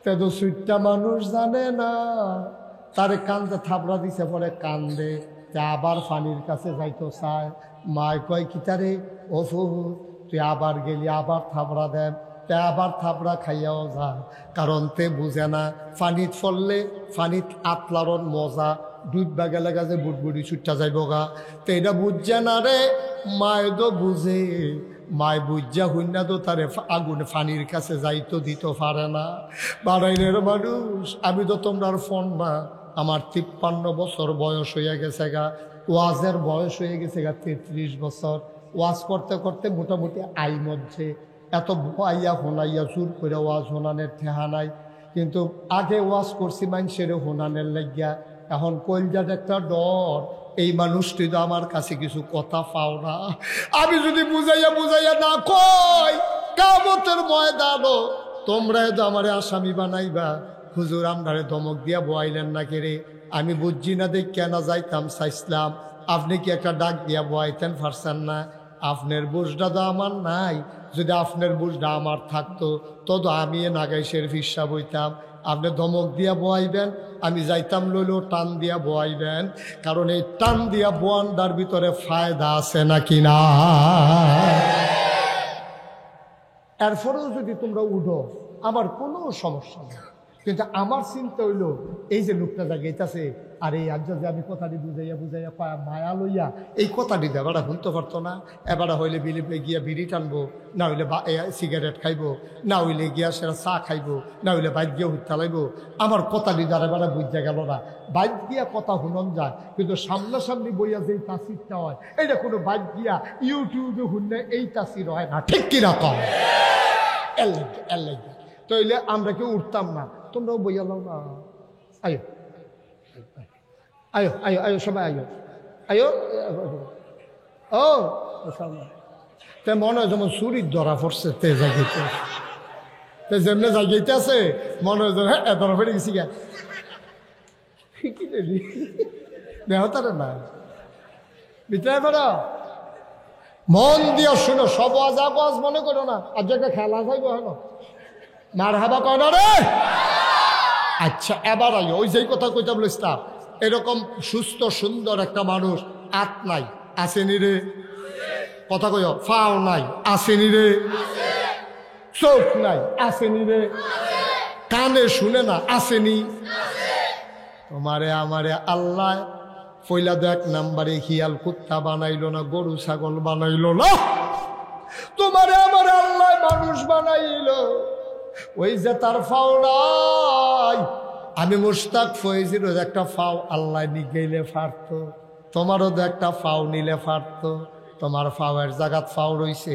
তেতো সুইটটা মানুষ জানে না, তারে কান্দে থাপড়া দিছে পরে কান্দে, আবার পানির কাছে যাইতো চায়, মায় কয় কি তারে, ও ফুহু তুই আবার গেলি, আবার থাপড়া দেন, তে আবার থাপড়া খাইয়াও যায়, কারণ তে বুঝে না পানিত ফললে পানিত আতলারন মজা, ডুববা গেলে গাছে বুটবুড়ি ছুটটা যাইব গা, তো এটা বুঝছে না রে। মায় তো বুঝে, মায় বুঝা হইনা তো তারে আগুনে পানির কাছে যাইতো দিতে পারে না। বাড়াইনের মানুষ, আমি তো তোমরার ফোন না, আমার 53 বছর বয়স হইয়া গেছে গা, ওয়াজের বয়স হয়ে গেছে গা 33 বছর। ওয়াজ করতে করতে মোটামুটি আই মধ্যে এত আইয়া হোনাইয়া জোর করে ওয়াজ হোনানের ঠেহা নাই, কিন্তু আগে ওয়াজ করছি মানুষের হোনানের লাগিয়া, এখন কলজার একটা ডর, এই মানুষটি তো আমার কাছে কিছু কথা পাও না, আমি যদি বুঝাইয়া না কই, কিয়ামতের ময়দানও তোমরা তো আমারে আসামি বানাইবা, হুজুর আমরারে ধমক দিয়া বয়াইলেন না কেরে, আমি বুঝছি না দেখ কেন যাইতাম চাইছিলাম, আপনি কি একটা ডাক দিয়া বয়াইতেন পারছেন না, আপনার বুঝটা তো আমার নাই, যদি আপনার বুঝটা আমার থাকতো তো আমি নাগাইশের ফিসা বইতাম, আপনি ধমক দিয়া বয়াইবেন, আমি যাইতাম লইলেও টান দিয়া বয়াইবেন, কারণ এই টান দিয়া বোয়ানটার ভিতরে ফায়দা আছে নাকি না। এরপরেও যদি তোমরা উঠো আমার কোনো সমস্যা নেই, কিন্তু আমার চিন্তা হইল এই যে লোকটা জাগাইতেছে, আর এই আজ যে আমি কথাটি বুঝাইয়া মায়া লইয়া এই কথাটি এবারা শুনতে পারতো না, এবারা হইলে বিলিপে গিয়া বিড়ি টানবো, না হইলে সিগারেট খাইবো, না হইলে গিয়া সেরা চা খাইবো, না হইলে বাইক গিয়া হুত্তা লাইবো, আমার কথাটি দ্বারা এবারা বুঝা গেল না। বাইক গিয়া কথা শুনন যায়, কিন্তু সামনাসামনি বইয়া যে তাসিরটা হয়, এটা কোনো বাইক গিয়া ইউটিউবে শুনলে এই তাসির হয় না, ঠিক কিনা কম? এর লাগে তাইলে আমরা কেউ উঠতাম না, তোমরাও বইয়া লাও না। আয়ো আয়ো আয়ো আয়ো সবাই আয়ো আয়ো। ও তে মনে হয় যেমন চুরির ধরা পড়ছে, তে জায়গাতে তে যেমনে জায়গাতে আছে মনে হয় হ্যাঁ ধরা পড়ে গেছি গা কি দেহ তারা না ভিতরে বেড়া। মন দিয়ে শুনো, সব আজ মনে করো না, আর জায়গা খেলা যাইব হ্যাঁ মার হাবা কয় না রে। আচ্ছা এবার আইও, ওই যেই কথা কইতে বলিস এরকম সুস্থ সুন্দর একটা মানুষ আত নাই আসেনি রে, কথা কই ফাও নাই আসেনি রে, চোখ নাই আসেনি রে, কানে শুনে না আসেনি। তোমারে আমারে আল্লাহ পয়লা তো 1 নম্বরে হিয়াল কুত্তা বানাইলো না, গরু ছাগল বানাইলো না, তোমারে আমারে আল্লাহ মানুষ বানাইলো। ওই যে তার ফাও নাই, আমি মুশতাক ফয়েজিরও একটা ফাও আল্লাহ নিগেইলে পারতো, তোমারও তো একটা ফাও নিলে পারতো। তোমার ফাওয়ের জায়গাত ফাও রইছে,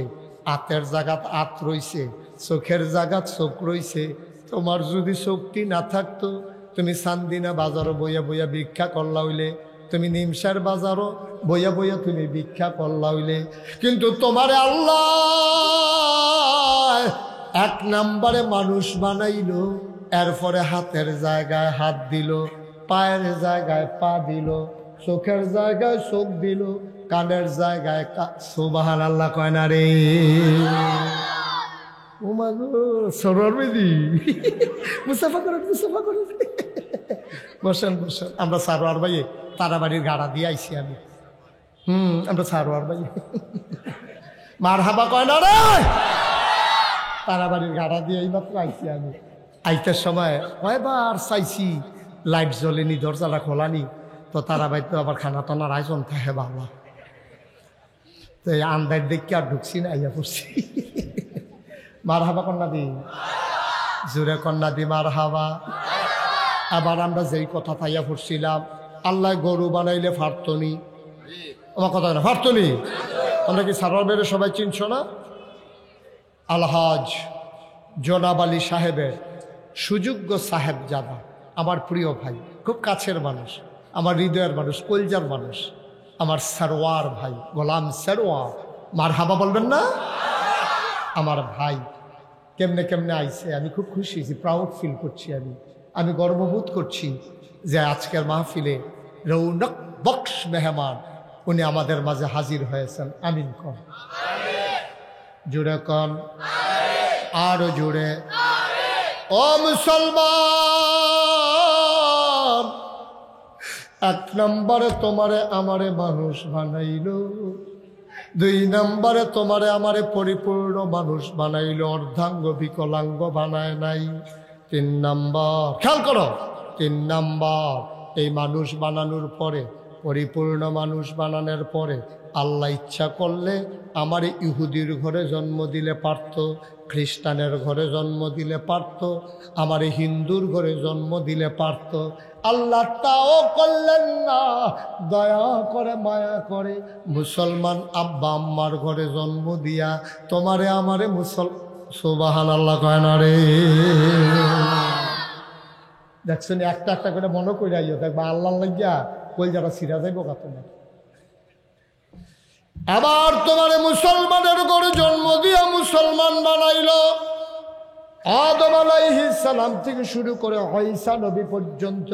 আতের জায়গাত আত রইছে, চোখের জায়গাত চোখ রইছে। তোমার যদি শক্তি না থাকতো তুমি চান্দিনা বাজারও বইয়া বইয়া ভিক্ষা করলা হইলে, তুমি নিমসার বাজারও বইয়া বইয়া তুমি ভিক্ষা করলা হইলে। কিন্তু তোমারে আল্লাহ 1 নম্বরে মানুষ বানাইলো, এরপরে হাতের জায়গায় হাত দিল, পায়ের জায়গায় পা দিল, চোখের জায়গায় চোখ দিল, কানের জায়গায় সুবহানাল্লাহ কয় না রে। ও মা গো সরর বেদি মুসাফা করেন বসেন বসেন। আমরা সারোয়ার ভাইয়ে তারাবাড়ির গাড়া দিয়ে আইছি আমি। আমরা সারোয়ার ভাইয়ে মার হাবা কয় না রে। তারাবাড়ির গাড়া দিয়ে এই মাত্র আইছি আমি। আইতের সময় কয়বার চাইছি, লাইট জ্বলেনি, দরজাটা খোলানি, তো তারাবাড়ি তো আবার খানা টানার আয়োজন থাকে বাবা। তো এই আন্দার দেখে আর ঢুকছি না, আইয়া পড়ছি। মার হাবা কন্যা দি, জোরে কন্যা দি মার হাবা। আবার আমরা যেই কথা তাইয়া পড়ছিলাম, আল্লাহ গরু বানাইলে ফারতনি, আমার কথা না ফারতনি। আমরা কি সারোয়ার বেড়ে সবাই চিনছ না? আলহাজ জনাব আলী সাহেবের সুযোগ্য সাহেবজাদা, আমার প্রিয় ভাই, খুব কাছের মানুষ, আমার হৃদয়ের মানুষ, কলজার মানুষ, আমার সারোয়ার ভাই, গোলাম সারোয়ার। মার হাবা বলবেন না? আমার ভাই কেমনে কেমনে আইছে, আমি খুব খুশি হয়েছি, প্রাউড ফিল করছি, আমি গর্ববোধ করছি যে আজকের মাহফিলে রৌনক বক্স মেহমান উনি আমাদের মাঝে হাজির হয়েছেন। আমিন কন, জুড়ে কন, আরো জুড়ে। ও মুসলমান, 1 নম্বরে তোমারে আমারে মানুষ বানাইলো, 2 নম্বরে তোমারে আমারে পরিপূর্ণ মানুষ বানাইলো, অর্ধাঙ্গ বিকলাঙ্গ বানায় নাই। 3 নম্বর, খেয়াল করো, 3 নম্বর এই মানুষ বানানোর পরে, পরিপূর্ণ মানুষ বানানোর পরে আল্লাহ ইচ্ছা করলে আমারে ইহুদির ঘরে জন্ম দিলে পারত, খ্রিস্টানের ঘরে জন্ম দিলে পারত, আমারে হিন্দুর ঘরে জন্ম দিলে পারত। আল্লাহ তাও করলেন না, দয়া করে মায়া করে মুসলমান আব্বা আম্মার ঘরে জন্ম দিয়া তোমারে আমারে সুবহানাল্লাহ কয় না রে। দেখছেন, একটা একটা করে মনে করে আইও, দেখবা আল্লাহ লাগিয়া কই যারা সিরা যাইব কত না। আবার তোমারে মুসলমানের ঘরে জন্ম দিয়া মুসলমান বানাইল। আদম আলাইহিস সালাম থেকে শুরু করে ঈসা নবী পর্যন্ত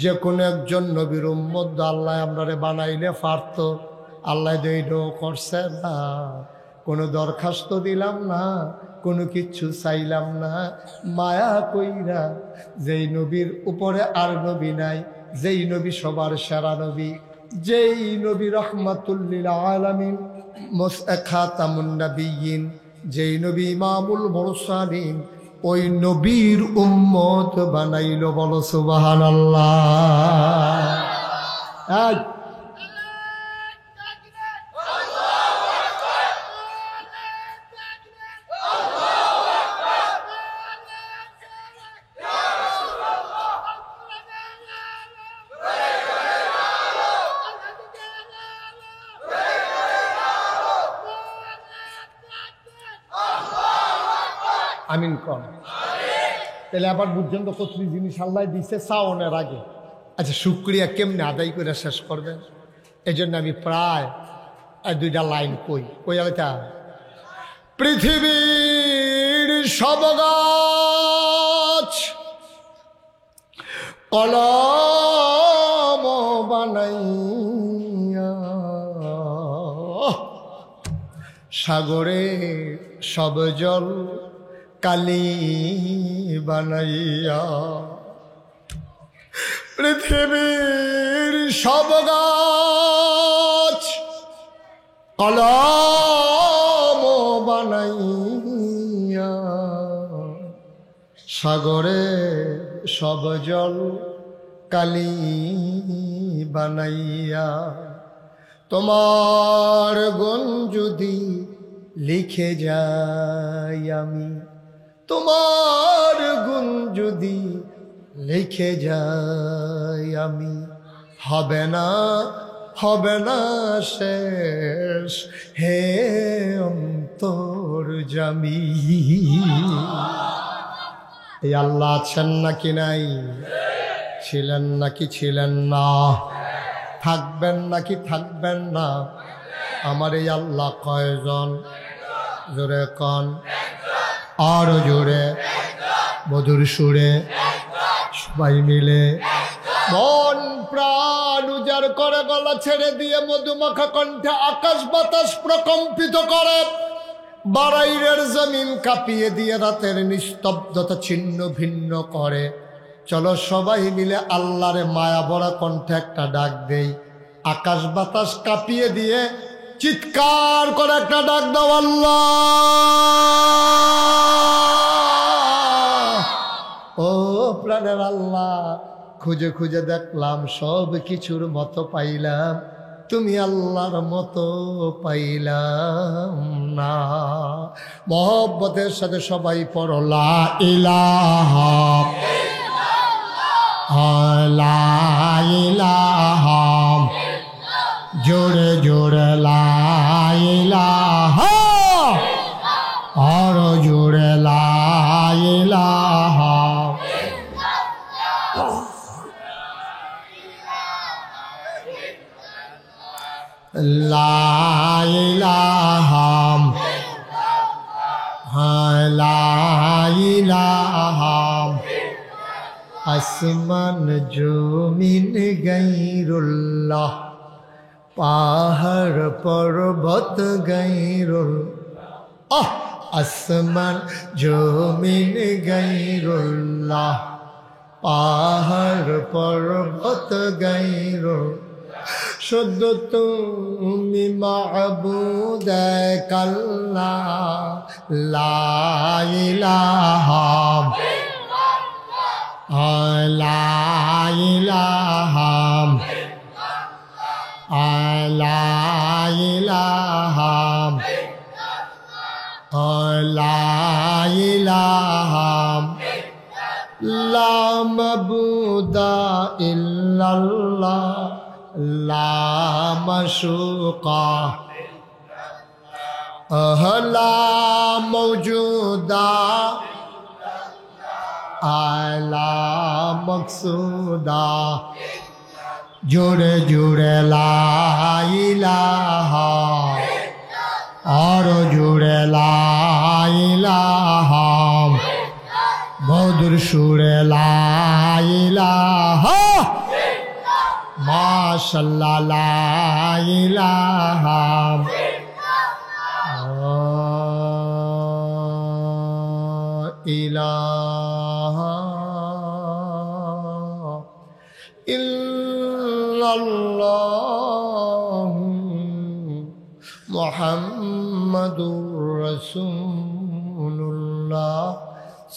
যে কোনো একজন নবীর উম্মত আল্লাহ আমরারে বানাইলে পারত। আল্লাহ দৈনও করছে না, কোনো দরখাস্ত দিলাম না, কোনো কিচ্ছু চাইলাম না, মায়া কইরা যেই নবীর উপরে আর নবী নাই, যেই নবী সবার সেরা নবী, যেই নবী রহমাতুল লিল আলামিন, খাতামুন নবিয়্যিন, যেই নবী ইমামুল মুরসালিন, ওই নবীর উম্মত বানাইলো। বলো সুবহানাল্লাহ। আমিন কন। তাহলে আবার বুঝছেন তো কত জিনিস আল্লাহ দিছে চাওনের আগে। আচ্ছা, শুক্রিয়া কেমনে আদায় করে শেষ করবেন? এই জন্য আমি প্রায় দুইটা লাইন কই আলতা। পৃথিবীর সব গাছ কলম বানাইয়া, সাগরে সব জল কালি বানাইয়া, পৃথিবীর সব গাছ কলম বানাইয়া, সাগরে সব জল কালি বানাইয়া, তোমার গুণ যদি লিখে যাই আমি, তোমার গুণ যদি লিখে যাই আমি, হবে না শেষ হে অন্তর্যামী। এই আল্লাহ আছেন নাকি নাই? ছিলেন নাকি ছিলেন না? থাকবেন নাকি থাকবেন না? আমার এই আল্লাহ কয়জন? জোরে কন, আরো জোরে, মধুর সুরে সবাই মিলে মন প্রাণ উজাড় করে গলা ছেড়ে দিয়ে মধুমাখা কণ্ঠে আকাশ বাতাস প্রকম্পিত করে, বারাইরের জমিন কাঁপিয়ে দিয়ে রাতের নিস্তব্ধতা ছিন্ন ভিন্ন করে। চলো সবাই মিলে আল্লাহরে মায়া ভরা কণ্ঠে একটা ডাক দেই। আকাশ বাতাস কাঁপিয়ে দিয়ে চিৎকার করে একটা ডাক দাও, আল্লাহ। ও প্রাণের আল্লাহ, খুঁজে খুঁজে দেখলাম সব কিছুর মতো পাইলাম, তুমি আল্লাহর মতো পাইলাম না। মহব্বতের সাথে সবাই পড়ো লা ইলাহা লা ইলাহা, জোরে জোরে লা ইলাহা, আরো জোরে লা ইলাহা। লা ইলাহা লা ইলাহা, আসমান জমিন গায়রুল্লাহ, পাহাড় পর্বত গায়রুল্লাহ, আসমান জমিন গায়রুল্লাহ, পাহাড় পর্বত গায়রুল্লাহ, শুধু তুমি মাবুদ এক আল্লাহ, লা ইলাহা লা ইলাহা লা ইলাহা লা ইলাহা, লা মাবুদা ইল্লাল্লাহ, লা মাশুকা লা মওজুদা লা মকসুদা, জোরে জোরে লা ইলাহা, আরো জোরে লা ইলাহা, মধুর সুরে লা ইলাহা, মাশাআল্লাহ লা ইলাহা ইলাহা ইল্লাল্লাহ মুহাম্মাদুর রাসূলুল্লাহ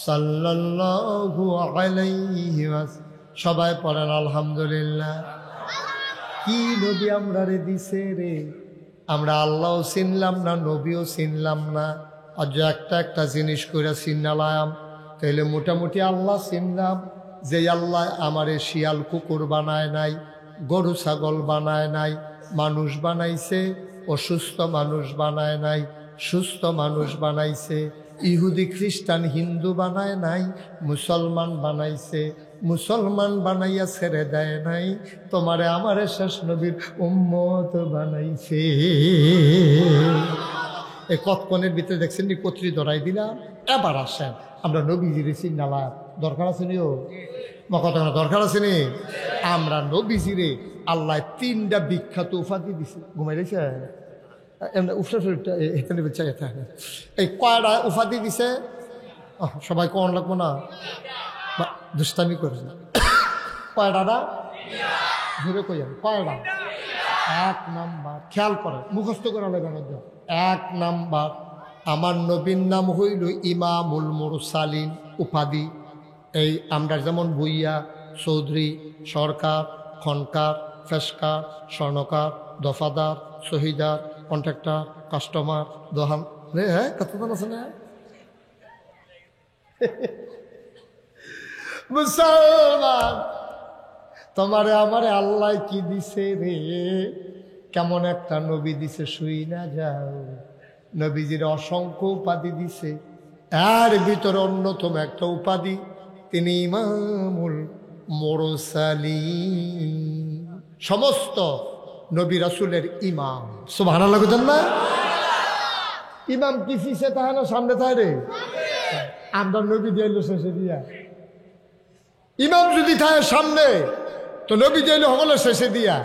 সাল্লাল্লাহু আলাইহি ওয়াসাল্লাম। সবাই পড়েন আলহামদুলিল্লাহ। কি নবী আমরা রে দিছে রে, আমরা আল্লাহও চিনলাম না, নবীও চিনলাম না। আজ একটা একটা জিনিস করে চিনালাম, তাইলে মোটামুটি আল্লাহ চিনলাম। যে আল্লাহ আমারে শিয়াল কুকুর বানায় নাই, গরু ছাগল বানায় নাই, মানুষ বানাইছে, অসুস্থ মানুষ বানায় নাই, সুস্থ মানুষ বানাইছে। ইহুদি খ্রিস্টান হিন্দু বানায় নাই, মুসলমান বানাইছে। মুসলমান বানাইয়া ছেড়ে দেয় নাই, তোমারে আমারে শেষ নবীর উম্মত বানাইছে। এই কতক্ষণের ভিতরে দেখছেন নি কতরি ধরাই দিলাম। এবার আসেন আমরা নবীজির সিগনালা দরকার আছে নিও কথা দরকার আছে নি। আমরা নবীজিরে আল্লাহ 3টা বিখ্যাত উপাধি দিছে। ঘুমাই দিছে এই কয়টা উপাধি দিছে সবাই কোন লাগবো না, দুষ্টামি করে কয়টা না ঘুরে কই কয়টা। 1 নাম্বার খেয়াল করে মুখস্থ করে লাগবে। 1 নাম্বার আমার নবীর নাম হইল ইমামুল মুরসালিন উপাধি। এই আমরা যেমন ভুইয়া, চৌধুরী, সরকার, খনকার, ফেসকার, স্বর্ণকার, দফাদার, শহীদার, কন্ট্রাক্টর, কাস্টমার, দোহান, হ্যাঁ কত আছে না। মুসলমান তোমারে আমারে আল্লাহ কি দিছে রে, কেমন একটা নবী দিছে শুই না যাও। নবীজির অসংখ্য উপাধি দিছে, এর ভিতরে অন্যতম একটা উপাধি তিনি ইমামুল মুরসালিন, সমস্ত নবী রাসূলের ইমাম। সুবহানাল্লাহ বলেন না। ইমাম কি ফিসে তাহে না সামনে তাহে রে, আমরা নবী দিয়াইল শেষে দিয়া। ইমাম যদি থাকে সামনে তো নবী দিয়াইল হলে শেষে দিয়া।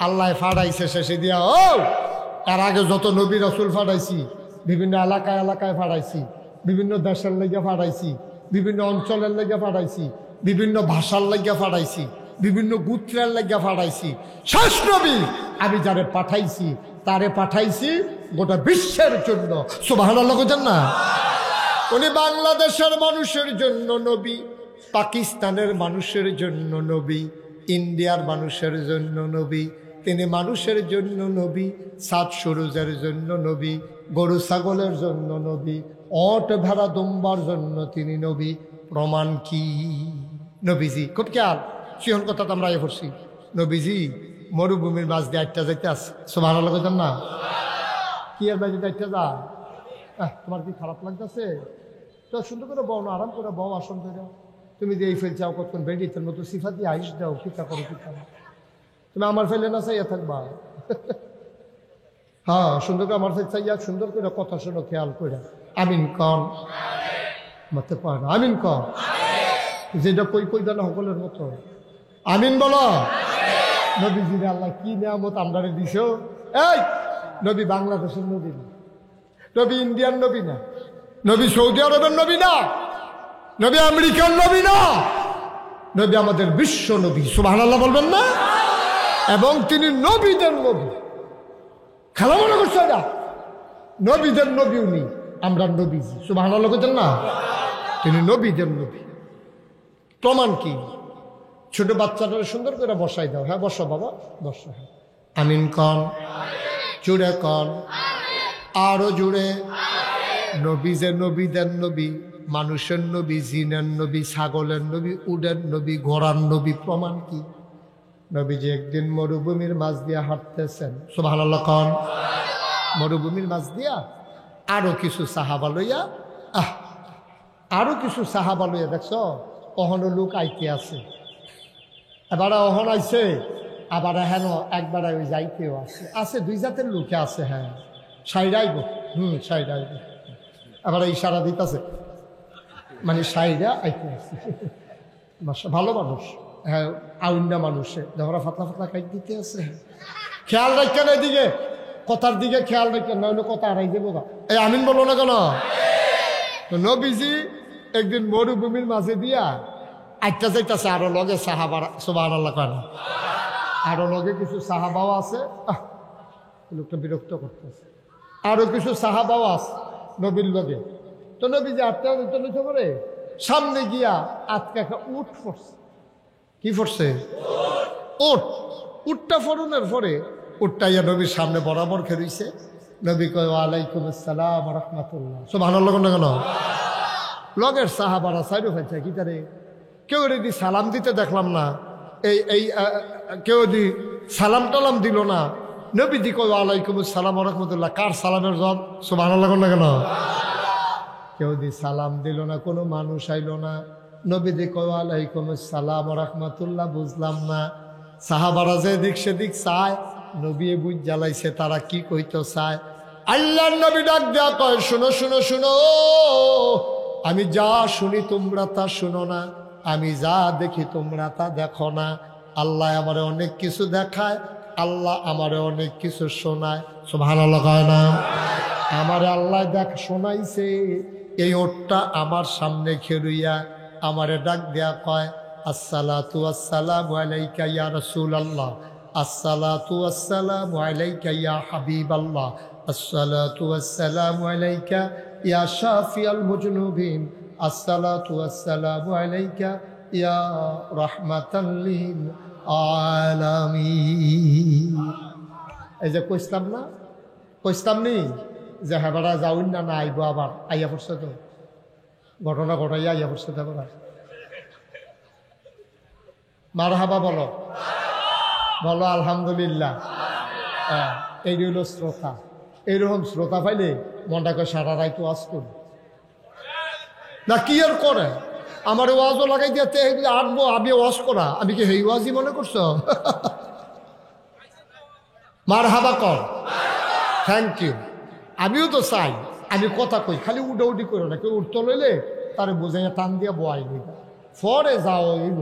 আল্লাহ ফাড়াইছে শেষে দিয়া। ও এর আগে যত নবী রাসূল ফাড়াইছি, বিভিন্ন এলাকায় এলাকায় ফাড়াইছি, বিভিন্ন দেশের লেগে ফাড়াইছি, বিভিন্ন অঞ্চলের লেগে ফাড়াইছি, বিভিন্ন ভাষার লেগে ফাড়াইছি, বিভিন্ন গোত্রের লেগে ফাড়াইছি। শেষ নবী আমি যারে পাঠাইছি তারে পাঠাইছি গোটা বিশ্বের জন্য। সুবহানাল্লাহ বলেন না। উনি বাংলাদেশের মানুষের জন্য নবী, পাকিস্তানের মানুষের জন্য নবী, ইন্ডিয়ার মানুষের জন্য নবী। তিনি মানুষের জন্য নবী, সাত সুরুজের জন্য নবী, গরু ছাগলের জন্য নবী, ওট ভেড়া দুম্বার জন্য তিনি নবী। প্রমাণ কি? নবীজি খুব খেয়াল সিহন কথা তো আমরা পড়ছি। নবীজি মরুভূমির মাঝ দিয়ে একটা যাইতে আসে। সুবহানাল্লাহ বলেন না। কি আর বাড়িতে একটা যা, তোমার কি খারাপ লাগতেছে? তো সুন্দর করে বও না, আরাম করে বও, আসন করে। তুমি যে এই ফেল চাও কতক্ষণ বেরিয়েছেন মতো সিফা দিয়ে আইস দাও, ফিকা করো ফিকা। তুমি আমার ফেলে না চাইয়া থাকবা। হ্যাঁ সুন্দর করে আমার ফেল চাইয়া সুন্দর করে কথা শোনো খেয়াল করে। আমিন কন মতে পার না, আমিন কন যেটা কই কই দেন সকলের মতো আমিন বলো। নবীজির আল্লাহ কি নিয়ামত আমরা দিছ। এই নবী বাংলাদেশের নবী না, নবী ইন্ডিয়ান নবী না, নবী সৌদি আরবের নবী না, নবী আমেরিকার নবী না, নবী আমাদের বিশ্ব নবী। সুবহানাল্লাহ বলবেন না। এবং তিনি নবীদের নবী। খেলা মনে করছে না, নবীদের নবী উনি, আমরা নবীজি। সুবহানাল্লাহ বলছেন না। তিনি নবীদের নবী। প্রমাণ কি? ছোট বাচ্চাটা সুন্দর করে বসাই দাও। হ্যাঁ বসো বাবা বসো। হ্যাঁ আমিন কন, জুড়ে কন, আরো জুড়ে। নবী যে নবীদের নবী, মানুষের নবী, জিনের নবী, ছাগলের নবী, উডের নবী, ঘোড়ার নবী। প্রমাণ কি? নবীজি একদিন মরুভূমির মাঝ দিয়া হাঁটতেছেন। সুবহানাল্লাহ কন। মরুভূমির মাঝ দিয়া আরো কিছু সাহাবা লইয়া, আরো কিছু সাহাবা লইয়া দেখছো অহনো লোক আইতে আছে। এবার অহন আইছে, আবার হেন একবার ওই যাইতেও আছে। আছে দুই জাতের লোকে আছে। হ্যাঁ সাইডাইব, সাইডাইব। আবার ইশারা দিতেছে, মানে সাইডা আইতে আছে। ভালো মানুষ, হ্যাঁ আউন্ডা মানুষে ধরা ফাতলা ফাতলা কাইট দিতে আছে। খেয়াল রাখেন এদিকে, কথার দিকে খেয়াল রাখেন, নইলে কথা হারাই দেবো। এই আমিন বলো না কেন? নবীজি একদিন মরুভূমির মাঝে দিয়া আইটা যাইতেছে, আরো লগে সাহাবার। সুবহানাল্লাহ কেন? আরো লগে কিছু সাহাবাও আছে। লোকটা বিরক্ত করতেছে। আরো কিছু সাহাবাও আছে নবীর লগে। তো নবীজি আটটা নিতে পারে, সামনে গিয়া আজকে একটা উট পড়ছে। কি পড়ছে? উট। উটটা ফরনের পরে উটটা ইয়া নবীর সামনে বরাবর খেয়েছে। নবী কয় ওয়ালাইকুম আসসালাম রাহমাতুল্লাহ। সুবহানাল্লাহ কেন? লগের সাহাবারা সাইডও ফেলছে কি তারে, কেউ রেডি সালাম দিতে দেখলাম না। এই কেউ দি সালাম টালাম দিল না। নবীজি কয় ওয়ালাইকুম আসসালাম রাহমাতুল্লাহ। কার সালামের জবাব? সুবহানাল্লাহ কেন? কেউ দি সালাম দিল না, কোনো মানুষ আইল না। নবী দি কয় ওয়ালাইকুম আসসালাম ওয়া রাহমাতুল্লাহ, বুঝলাম না। সাহাবারা যে দিক সেদিক চায়, নবী বুঝ জ্বালাইছে তারা কি কইতো চায়। আল্লাহর নবী ডাক দেয়া কয়, শুনো শুনো শুনো, আমি যা শুনি তোমরা তা শুনো না, আমি যা দেখি তোমরা তা দেখো না। আল্লাহ আমারে অনেক কিছু দেখায়, আল্লাহ আমারে অনেক কিছু শোনায়। সুবহানাল্লাহ কয় না? আমারে আল্লাহ দেখ শোনাইছে। এই ওটটা আমার সামনে খেলুইয়া আমারে ডাক দেয়া কয়, আসসালাতু আসসালামু আলাইকা ইয়া রাসূলুল্লাহ, আসসালাতু আসসালামু আলাইকা ইয়া হাবিবাল্লাহ, আসসালাতু আসসালামু আলাইকা ইয়া শাফিয়াল মুজনুবিন, আসসালাতু আসসালামু আলাইকা ইয়া রাহমাতাল লিল আলামিন। এই যে কইতাম না, কইতাম নি যে হেবারা যাউন না, না আইব, আবার আইয়া পড়ছে তো, ঘটনা ঘটাইয়া আইয়া পড়ছে তো। মারহাবা বলো, বলো আলহামদুলিল্লাহ। হ্যাঁ, এই হইল শ্রোতা। এইরকম শ্রোতা পাইলে মনটাকে সারা রায় তো ওয়াজ করি না, কি আর করে। আমার ওয়াজও লাগাই দিতে আটবো, আমি ওয়াজ করা, আমি কি হেই ওয়াজই মনে করছো? মারহাবা কর, থ্যাংক ইউ। আমিও তো চাই, আমি কথা কই, খালি উডা উডি করো না। কেউ উঠতে লইলে তারে বোঝাইয়া টান দিয়া বয়াই লইবা, ফরে যাও এইব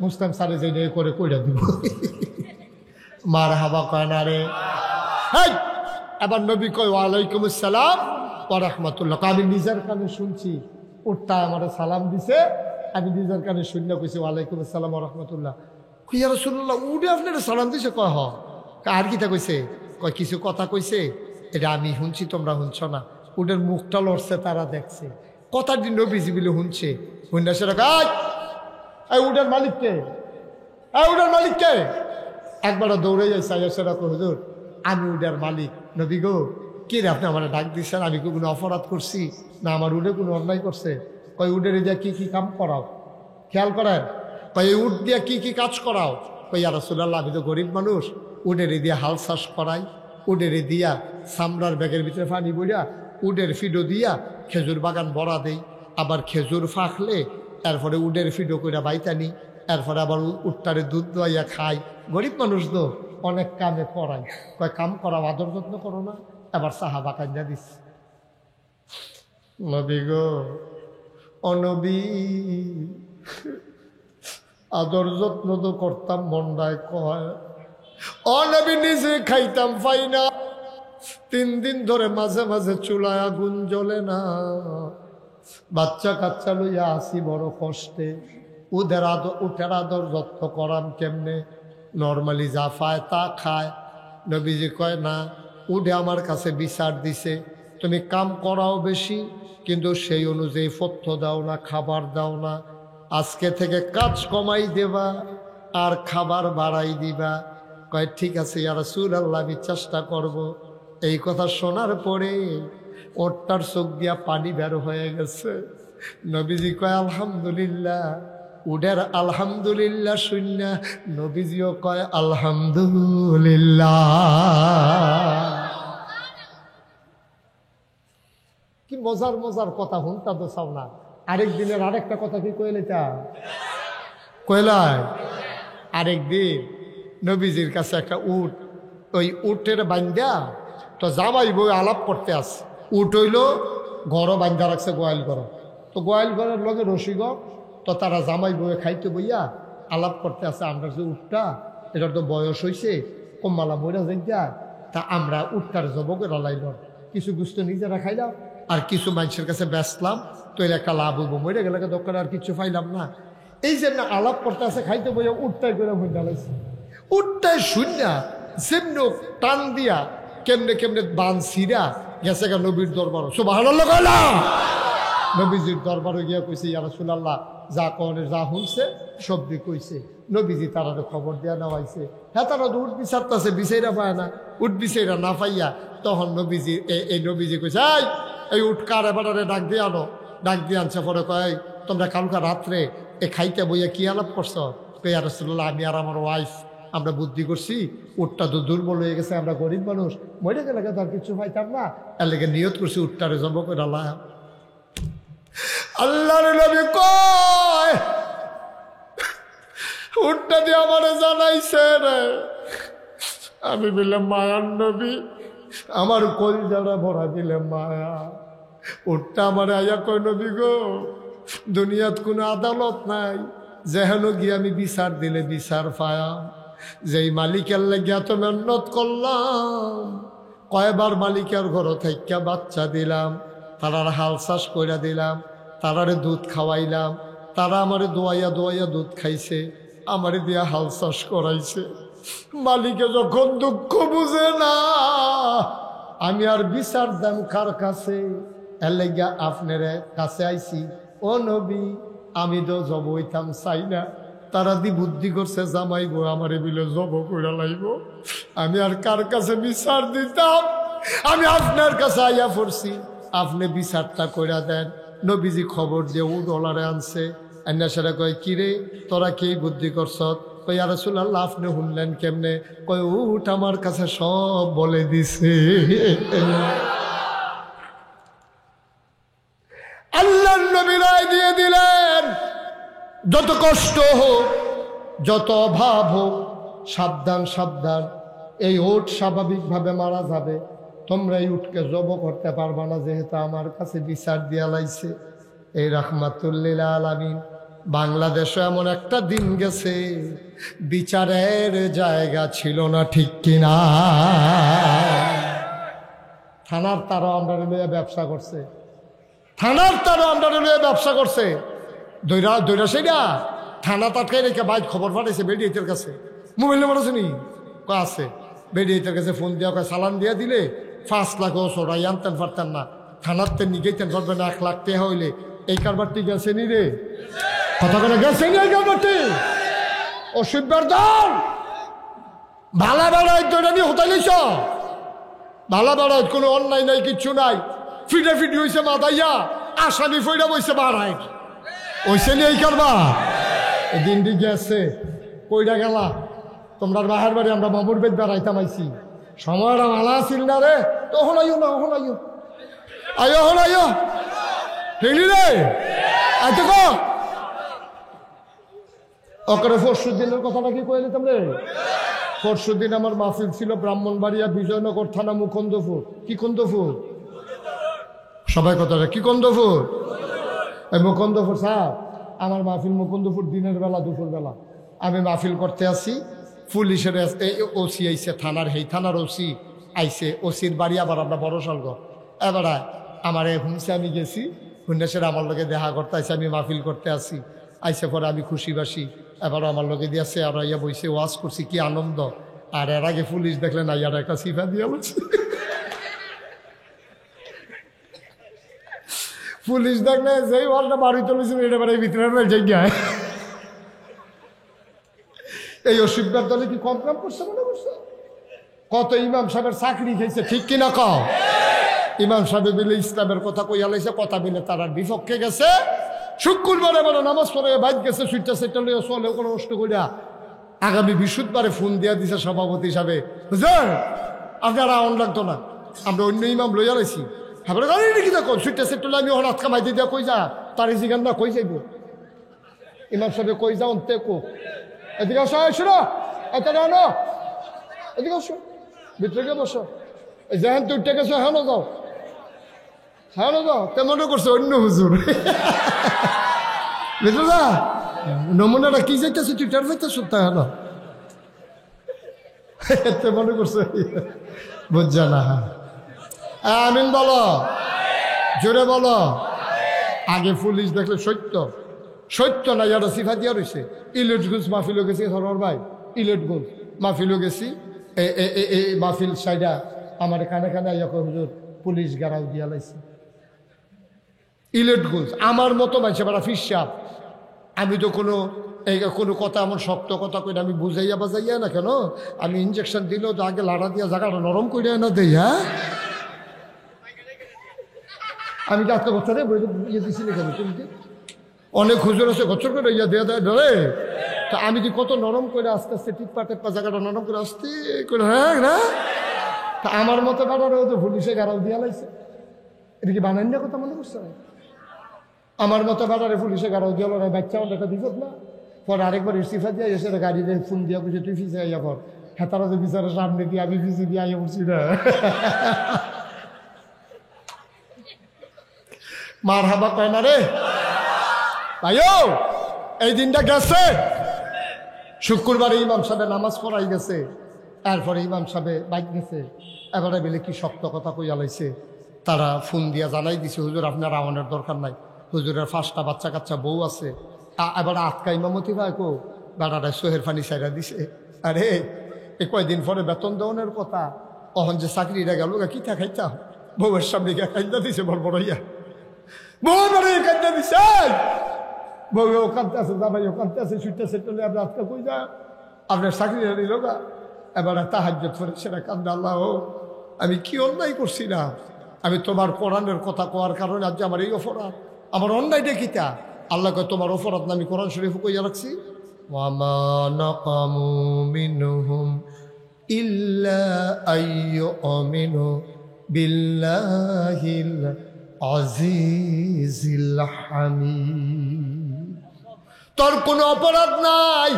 মুসলিম সারে যে করে কইরা দিব। মারহাবা কয় না রে। এবার নবী কয় ওয়ালাইকুম আসসালাম ওয়া রাহমাতুল্লাহ। আমি নিজের কানে শুনছি, উঠটা আমার সালাম দিছে, আমি নিজের কানে শুনলে কইছি ওয়ালাইকুম আসসালাম ওয়া রাহমাতুল্লাহ। ইয়া রাসূলুল্লাহ, উঠে আপনারা সালাম দিছে? কয় হ। আর কিটা কইছে? কয় কিছু কথা কইছে, এটা আমি শুনছি, তোমরা শুনছ না। উটের মুখটা লড়ছে, তারা দেখছে। কথা দিন নবীজি বলে শুনছে, শুননা সেটা কাজ। এই উটের মালিককে, এই উটের মালিককে। একবার দৌড়ে যাইছে, সেটা কই হুজুর আমি উডের মালিক। নবী গো, কি রে আপনি আমার ডাক দিচ্ছেন? আমি কি কোনো অপরাধ করছি? না আমার উডে কোনো অন্যায় করছে? কয় উডের দিয়া কি কি কাম করাও, খেয়াল করেন। কয় এই উট দিয়া কি কি কাজ করাও? কই ইয়া রাসূলুল্লাহ, আমি তো গরিব মানুষ, উডের দিয়া হাল চাষ করাই, উডের দিয়া সামরার ব্যাগের ভিতরে পানি বইয়া উডের ফিডো দিয়া খেজুর বাগান বড়া দেই, আবার খেজুর ফাঁকলে এরপরে উডের ফিডো কইরা বাইতানি, এরপরে আবার উটটারে দুধ দোয়াইয়া খাই। গরিব মানুষ তো অনেক কামে করাই। কয় কাম করা আদর যত্ন করো না? এবার সাহাবা কান্দা দিস। নবী গো, অনবী, আদর যত্ন তো করতাম মন্ডায় কয়, অনবী নিজে খাইতাম পাই না। 3 দিন ধরে মাঝে মাঝে চুলায় আগুন জ্বলে না, বাচ্চা কাচ্চা লইয়া আসি বড় কষ্টে। উঠের আদর যত্ন করাম কেমনে? নর্মালি যা পায় তা খায়। নবীজি কয় না, উঠে আমার কাছে বিচার দিছে, তুমি কাম করাও বেশি, কিন্তু সেই অনুযায়ী পথ্য দাও না, খাবার দাও না। আজকে থেকে কাজ কমাই দেবা আর খাবার বাড়াই দিবা। কয় ঠিক আছে ইয়া রাসূলুল্লাহ, আমি চেষ্টা করব। এই কথা শোনার পরে ওটার চোখ দিয়া পানি বের হয়ে গেছে। নবীজি কয় আলহামদুলিল্লাহ। উডের আলহামদুলিল্লাহ শুননা নবীজিও কয় আলহামদুলিল্লাহ। কি মজার মজার কথা শুনতা তো চাও না? আরেক দিনের আরেকটা কথা কি কইলেটা কইলাই? আরেকদিন নবীজির কাছে একটা উট, ওই উটের বান্ধা তো জামাই বই আলাপ করতে আসে। উট হইল ঘরও বান্ধা রাখছে গোয়াল ঘর, তো গোয়াল ঘরের লগে রসিগর, তো তারা জামাই বইয়ে খাইতে বইয়া আলাপ করতে আসে। আমরা যে উটটা, এটার তো বয়স হয়েছে, কম্মালা মইরা যাইয়া, তা আমরা উটটার জবকে রলাইলাম, কিছু গুস্ত নিজেরা খাইলাম আর কিছু মানুষের কাছে বেচলাম, তো এর একটা লাভ হইব। মরে গেলে দোকান আর কিছু পাইলাম না। এই যে না আলাপ করতে আছে, খাইতে বইয়া উটটাই করে বই ডালাইছে। উটটাই শূন্য যেমন টান দিয়া কেমনে কেমনে বান ছিঁড়া গেছে গা নবীর দরবার। সুবহানাল্লাহ কইলা। নবীজির দরবারে গিয়া কইছে ইয়া রাসূলুল্লাহ, যা কনে যা শুনছে সবদি কইছে। নবীজি তারারে খবর দেওয়া নেওয়াইছে। হ্যাঁ, তারা তো উঠ বিচারতেছে, বিচাইরা পায় না। উঠ বিচাইরা না পাইয়া তখন নবীজি এই নবীজি কইছে, এই উঠ কার এবারে ডাক দিয়ে আনো। ডাক দিয়ে আনছে। পরে কয়, তোমরা কালকা রাত্রে এ খাইতে বইয়া কি আলাপ করছো? কই ইয়া রাসূলুল্লাহ, আমি আর আমার ওয়াইফ আমরা বুদ্ধি করছি, উটটা তো দুর্বল হয়ে গেছে, আমরা গরিব মানুষ, মরে গেলে তো আর কিছু পাইতাম না, এর লেগে নিয়ত করছি উটটারে জব করে আল্লাহ। আল্লাহর নবী কয় উটটা দিয়ে আমারে জানাইছে রে। আমি বললাম মায়ার নবী, আমার কলিজাটা ভরা দিলে মায়া। উটটা আমার আয়া কয় নবী গো, দুনিয়াত কোনো আদালত নাই যেহেন গিয়ে আমি বিচার দিলে বিচার পায়াম। যেই মালিকের লাগে এত মেহনত করলাম, কয়বার মালিকের ঘর থেকে বাচ্চা দিলাম, তারার হাল চাষ কইরা দিলাম, তারারে দুধ খাওয়াইলাম, তারা আমারে দোয়াইয়া দোয়াইয়া দুধ খাইছে, আমারে দিয়া হাল চাষ করাইছে। মালিকে যখন দুঃখ বুঝে না, আমি আর বিচার দাম কার কাছে? এর লেগা আপনার কাছে আইছি। ও নবী, আমি তো জব হইতাম চাই না, তারা দি বুদ্ধি করছে জামাইব আমারে বিলে জব কইরা লাইব। আমি আর কার কাছে বিচার দিতাম? আমি আপনার কাছে আইয়া পড়ছি, আপনি বিচারটা কইরা দেন। নবীজি খবর দিয়ে ডলারে আনছে, আন্না সেটা কয় কিরে তোরা কি বুদ্ধি করছ? কই আর রাসূলুল্লাহ আপনি শুনলেন কেমনে? কয় উঠ আমার কাছে সব বলে দিছে। আল্লাহর নবী রায় দিয়ে দিলেন, যত কষ্ট হোক, যত অভাব হোক, সাবধান সাবধান, এই উট স্বাভাবিকভাবে মারা যাবে, তোমরা এই উটকে জব করতে পারবা না, যেহেতু আমার কাছে বিচার দিয়া লাইছে। এই রাহমাতুল্লিল আলামিন বাংলাদেশে এমন একটা দিন গেছে বিচারের জায়গা ছিল না, ঠিক কিনা? থানার তারা আন্ডারে লইয়া ব্যবসা করছে, থানার তারা আন্ডারে লইয়া ব্যবসা করছে। দৈরা সেইটা থানা তাটকাই রেখে বাইক খবর পাঠাইছে বেডিয়েতের কাছে। মোবাইল নাম্বার আছে নি? কয় আছে। বেডিয়েতের কাছে ফোন দিয়া কয় চালান দিয়া দিলে 5 লাখ সরাই আনতেন পারতেন না, থানার তে নিগেইতেন পারবেন না, 1 লাখ টাকা হইলে। এই কারবারটি গেছে নি রে? কথা করে গেছে নি এই কারবারটি? অসুবিধার দল ভালা বেড়ায় দৈরা নিয়ে হোতাই লইছ। ভালা বেড়ায় কোনো অন্যায় নাই, কিচ্ছু নাই, ফিটে ফিটি হয়েছে মাদাইয়া, আসামি ফইরা বইছে বাড়ায় ওইসে নিয়ে এই কারবা। এই দিনটি গেছে, কইরা গেলা তোমরা বাহার বাড়ি, আমরা বাবুর বেদ বেড়াইতাম আইছি, সময়টা ভালো আছিল না রে। তখন আইও না, ওখন আইও, আইও হন আইও, ঠিক রে? আইতে ক ওকে পরশু দিনের কথাটা কি কইলে তোমরা? পরশু দিন আমার মাহফিল ছিল ব্রাহ্মণবাড়িয়া বিজয়নগর থানা মুকুন্দপুর। কি কুন্দপুর? সবাই কথাটা কি কুন্দপুর? এই মুকুন্দপুর স্যার, আমার মাহফিল মুকুন্দপুর দিনের বেলা, দুপুর বেলা আমি মাহফিল করতে আসি। পুলিশের ওসি আইসে, থানার হেই থানার ওসি আইসে, ওসির বাড়ি আবার আমরা বড় সালগর। এবার আমার হুমসে আমি গেছি, হুন্ডাসের আমার লোকে দেখা করতে আইসে, আমি মাহফিল করতে আসি। আইসে পরে আমি খুশি বাসি, এবারও আমার লোকে দিয়েছে, আর ইয়া বইসে ওয়াজ করছি, কি আনন্দ। আর এর আগে পুলিশ দেখলে না, ইয়ার একটা সিফা দিয়ে বলছে। পুলিশ দেখলে যেই ওয়ালটা বাড়ি তুলেছিল, এটা বাড়ি ভিতরে জায়গায়। এই অসুবিধার দলে কি কম কাম করছে মনে করছে? কত ইমাম সাহেবের চাকরি খেয়েছে, ঠিক কিনা কও? ইমাম সাহেব বিলে ইসলামের কথা কইয়া লাইছে, কথা বিলে তারার বিপক্ষে গেছে। শুক্রবারে বলে নামাজ পড়ে বাইক গেছে, সুইটা সেটা লইয়া চলে কোনো নষ্ট করিয়া। আগামী বৃহস্পতিবারে ফোন দিয়া দিছে সভাপতি হিসাবে, বুঝলেন আপনারা আউন লাগতো না, আমরা অন্য ইমাম লইয়া লাইছি। হ্যাঁ কি দেখো সুইটা সেটা আমি ওর হাত কামাইতে দিয়া কই যা, তার জিগান না কই যাইব। ইমাম সাহেব কই যাও তে কো, এদিকে আসো, শোনো এটা আনো, এদিকে আসো, ভিতরে গিয়ে বসো। যেহেন তুই উঠে গেছো, হ্যাঁ যাও, হ্যাঁ যাও। তেমন করছে অন্য হুজুর, বুঝলো না? নমুনাটা কি যাইতেছে, তুই টার যাইতেছ, তা হলো তেমন করছে, বুঝছা না? আমিন বলো, জোরে বলো। আগে পুলিশ দেখলে সত্য, সত্য না যারা সিফা দিয়া রয়েছে। ইলেটগঞ্জ মাহফিলও গেছি, সরোর ভাই, ইলেটগঞ্জ মাহফিলও গেছি। মাহফিল সাইডা আমার কানে কানে হুজুর পুলিশ গাড়াও দিয়া লাইছে। ইলেটগঞ্জ আমার মতো মাইছে বেড়া ফিসাব। আমি তো কোনো কথা, এমন শক্ত কথা কইলে আমি বুঝাইয়া বাজাইয়া না কেন, আমি ইঞ্জেকশন দিলেও তো আগে লাড়া দিয়া জায়গাটা নরম করে না দেই। হ্যাঁ, আমি কি আজকে কথা দেয় ইয়ে দিছি কেন? তুমি অনেক হুজুর আছে গচ্ছর করে ইয়া দেয়া দেয় ধরে, তা আমি কি কত নরম করে আস্তে আস্তে টিপা টেপা জায়গাটা নরম করে আস্তে করে, হ্যাঁ না? তা আমার মতো কাটারে তো পুলিশে গাড়াও দিয়া লাইছে। এটা কি বানাই না কথা মনে করছে? আমার মতো বেড়ারে পুলিশে গাড়ি দিল না, বাচ্চা অনেক বিপদ না। পরে আরেকবার ইস্তিফা দিয়ে এসে গাড়িতে ফোন দিয়া বুঝে তুই ফিসে আইয়া পর, হ্যাঁ তারা তো বিচারের সামনে দিয়ে আমি ফিসে দিয়ে আইয়া পড়ছি না। মার হাবা কয় না রে ভাইও, এই দিনটা গেছে। শুক্রবারে ইমাম সাহেব নামাজ পড়াই গেছে, এরপরে ইমাম সাহেব বাইক গেছে। এবারে বেলে কি শক্ত কথা কইয়া লাইছে। তারা ফোন দিয়া জানাই দিছে, হুজুর আপনার রাওয়ানের দরকার নাই, হুজুরের 5টা বাচ্চা কাচ্চা বউ আছে। এবার আটকা ইমামতি ভাই কো বেড়াটা সোহের ফানি সাইরা দিছে। আরে এ কয়দিন পরে বেতন দেওয়ানোর কথা, অহন যে চাকরিটা গেল কি তা খাইতা, বউয়ের সামনে গিয়ে কান্দা দিছে বড় বড় ইয়া, বউ বড় কান্দা দিছে। বউ কাঁদতে আছে, জামাই কাঁদতে আছে, ছুটতেছে, টলে আপনি আজকে কই যা আপনার চাকরিটা নিল গা। এবার তাহাজ্জুদ পড়ে সেটা কান্দা, আল্লাহ আমি কি অন্যায় করছি না, আমি তোমার কোরআনের কথা কোয়ার কারণে আজ আমার এই অপরাধ, আমার অন্যায়টা কিতা। আল্লাহ কয় তোমার অপরাধ না আমি কোরআন শরীফ কইয়া রাখছি। ওয়ামা নাকামু মিনহুম ইল্লা আইয়ুমিনু বিল্লাহিল আজিজিল হামিদ। তোর কোনো অপরাধ নাই,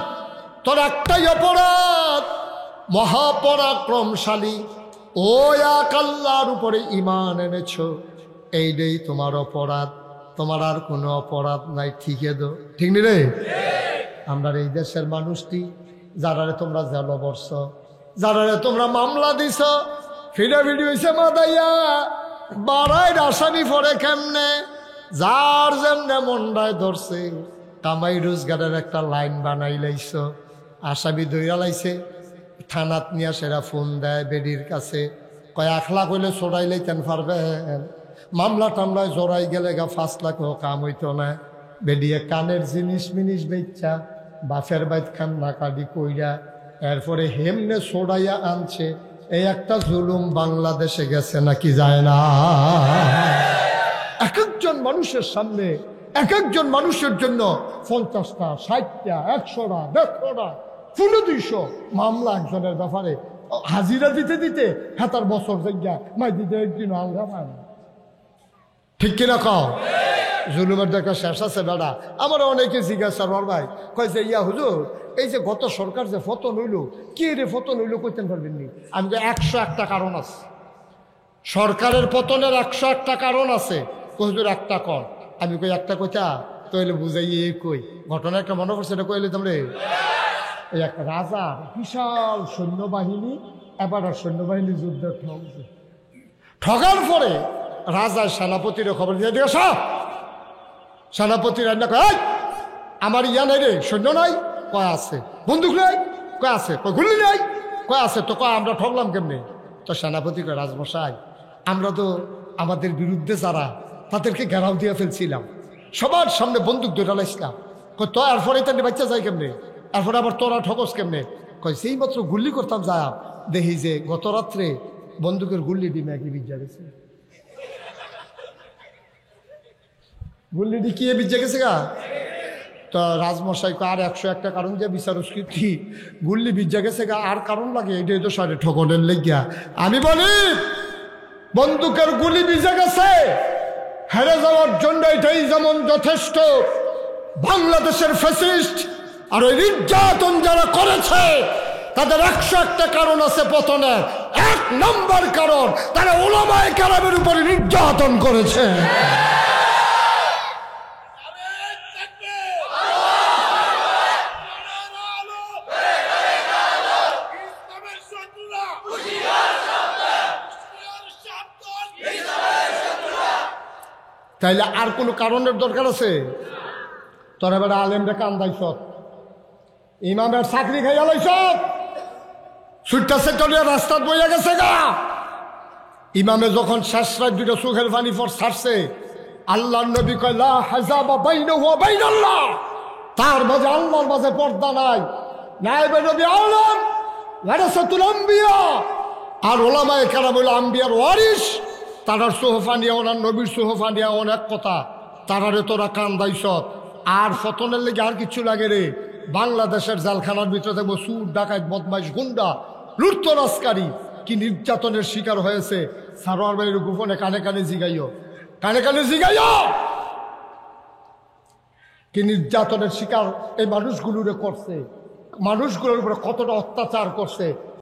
তোর একটাই অপরাধ, মহাপরাক্রমশালী ও এক আল্লাহর উপরে ঈমান এনেছো, এইটাই তোমার অপরাধ, তোমার আর কোনো অপরাধ নাই। ঠিক দো ঠিক নি রে? আমরা এই দেশের মানুষটি যারারে তোমরা জেল বর্ষ, যারারে তোমরা মামলা দিছ, ফিডাভিডি হইছে মাদাইয়া বাড়াই আসামি পড়ে কেমনে, যার যেমনে মন্ডায় ধরছে কামাই রোজগারের একটা লাইন বানাই লাইছ, আসামি দইরা লাইছে, থানাত নিয়ে সেরা ফোন দেয় বেডির কাছে, কয় 1 লাখ হইলে চড়াই লাইতেন পারবেন, মামলা টামলায় জড়াই গেলে গা 5 লাখও কাম হইতো না। বেডিয়ে কানের জিনিস মিনিস বেচ্চা বাফের বাইত খান না কাটি কইরা এরপরে হেমনে চড়াইয়া আনছে। এই একটা জুলুম বাংলাদেশে গেছে নাকি যায় না? এক একজন মানুষের সামনে, এক একজন মানুষের জন্য 50টা 60টা 100টা 150টা 200 মামলা একজনের ব্যাপারে হাজিরা দিতে দিতে হাতার বছর জায়গা মাই দিতে একদিন আলগা পায় না। ঠিক কিনা কও? জুলুমের দেখা শেষ আছে বেড়া। আমার অনেকে জিজ্ঞাসা ভাই কয় যে ইয়া হুজুর এই যে গত সরকার যে পতন হইল, কি রে পতন হইল কইতেন পারবেননি? আমি 101টা কারণ আছে সরকারের পতনের, 101টা কারণ আছে। হুজুর একটা কর। আমি কই একটা কইতা তইলে বুঝাই কই ঘটনা একটা মনে করছে, এটা কইলে তোমরে এই একটা রাজার বিশাল সৈন্যবাহিনী, এবার সৈন্যবাহিনী যুদ্ধে ঠকছে। ঠগার পরে রাজার সেনাপতির খবর দিয়ে দিয়েছ, সেনাপতি রান্না কয় আমার ইয়া নাই রে, সৈন্য নাই, কয় আছে, বন্দুক নাই, কয় আছে, কয় গুলি নাই, কয় আছে, তো কয় আমরা ঠকলাম কেমনে? তো সেনাপতি কয় রাজমশাই আমরা তো আমাদের বিরুদ্ধে যারা তাদেরকে ঘেরাও দিয়ে ফেলছিলাম, সবার সামনে বন্দুক ধরালাইছিলাম, কয় তো এরপরে তাদের বাচ্চা যায় কেমনে, এরপরে আবার তোরা ঠকস কেমনে? কয় সেই মাত্র গুল্লি করতাম যা দেখি যে গত রাত্রে বন্দুকের গুল্লি ডিমে একই বিজ্জা গেছে। গুল্লিটি কি বিজ্জা গেছে গা? তো রাজমশাই আর 101টা কারণ দিয়ে বিচারস কি গুল্লি বিজ্জা গেছে গা, আর কারণ লাগে? এটাই তো সারে ঠকনের লেগিয়া। আমি বলি বন্দুকের গুলি বিজে গেছে, হেরে যাওয়ার জন্য এটাই যেমন যথেষ্ট। বাংলাদেশের ফ্যাসিস্ট আর ওই নির্যাতন যারা করেছে তাদের 101টা কারণ আছে পতনের। 1 নম্বর কারণ তারা উলামায়ে কেরামের উপরে নির্যাতন করেছে। তাইলে আর কোনো কারণের দরকার আছে? তোর এবার আলেমরে কান্দাইছ, ইমামের চাকরি খাইয়া লাইছ, সুটটা সেটলিয়া রাস্তা বইয়া গেছে গা। ইমামে যখন শেষ রাত 2টা চোখের পানি পর ছাড়ছে, আল্লাহর নবী কয় লা হাজাবা বাইনাহু ওয়া বাইনাল্লাহ, তার মাঝে আল্লাহর মাঝে পর্দা নাই। নায়েবে নবী আলম ওয়ারাসাতুল আম্বিয়া, আর ওলামায়ে কেরাম হইল আম্বিয়ার ওয়ারিস। তারার সোহফা নিয়ে ওনার নবীর সোহফা নিয়ে অনেক কথা, তারারে তোরা কান্দাইছ। আর ফতনের লেগে আর কিছু লাগে রে? বাংলাদেশের জেলখানার ভিতরে দেখবো সুর ডাকাত বদমাইশ গুন্ডা লুটতরাজকারী কি নির্যাতনের শিকার হয়েছে। সারোয়ার বাড়ির গোপনে কানে কানে জিগাইও, কানে কানে জিগাইও। কি নির্যাতনের শিকার এই মানুষগুলোরে করছে, মানুষগুলোর উপরে কতটা অত্যাচার করছে।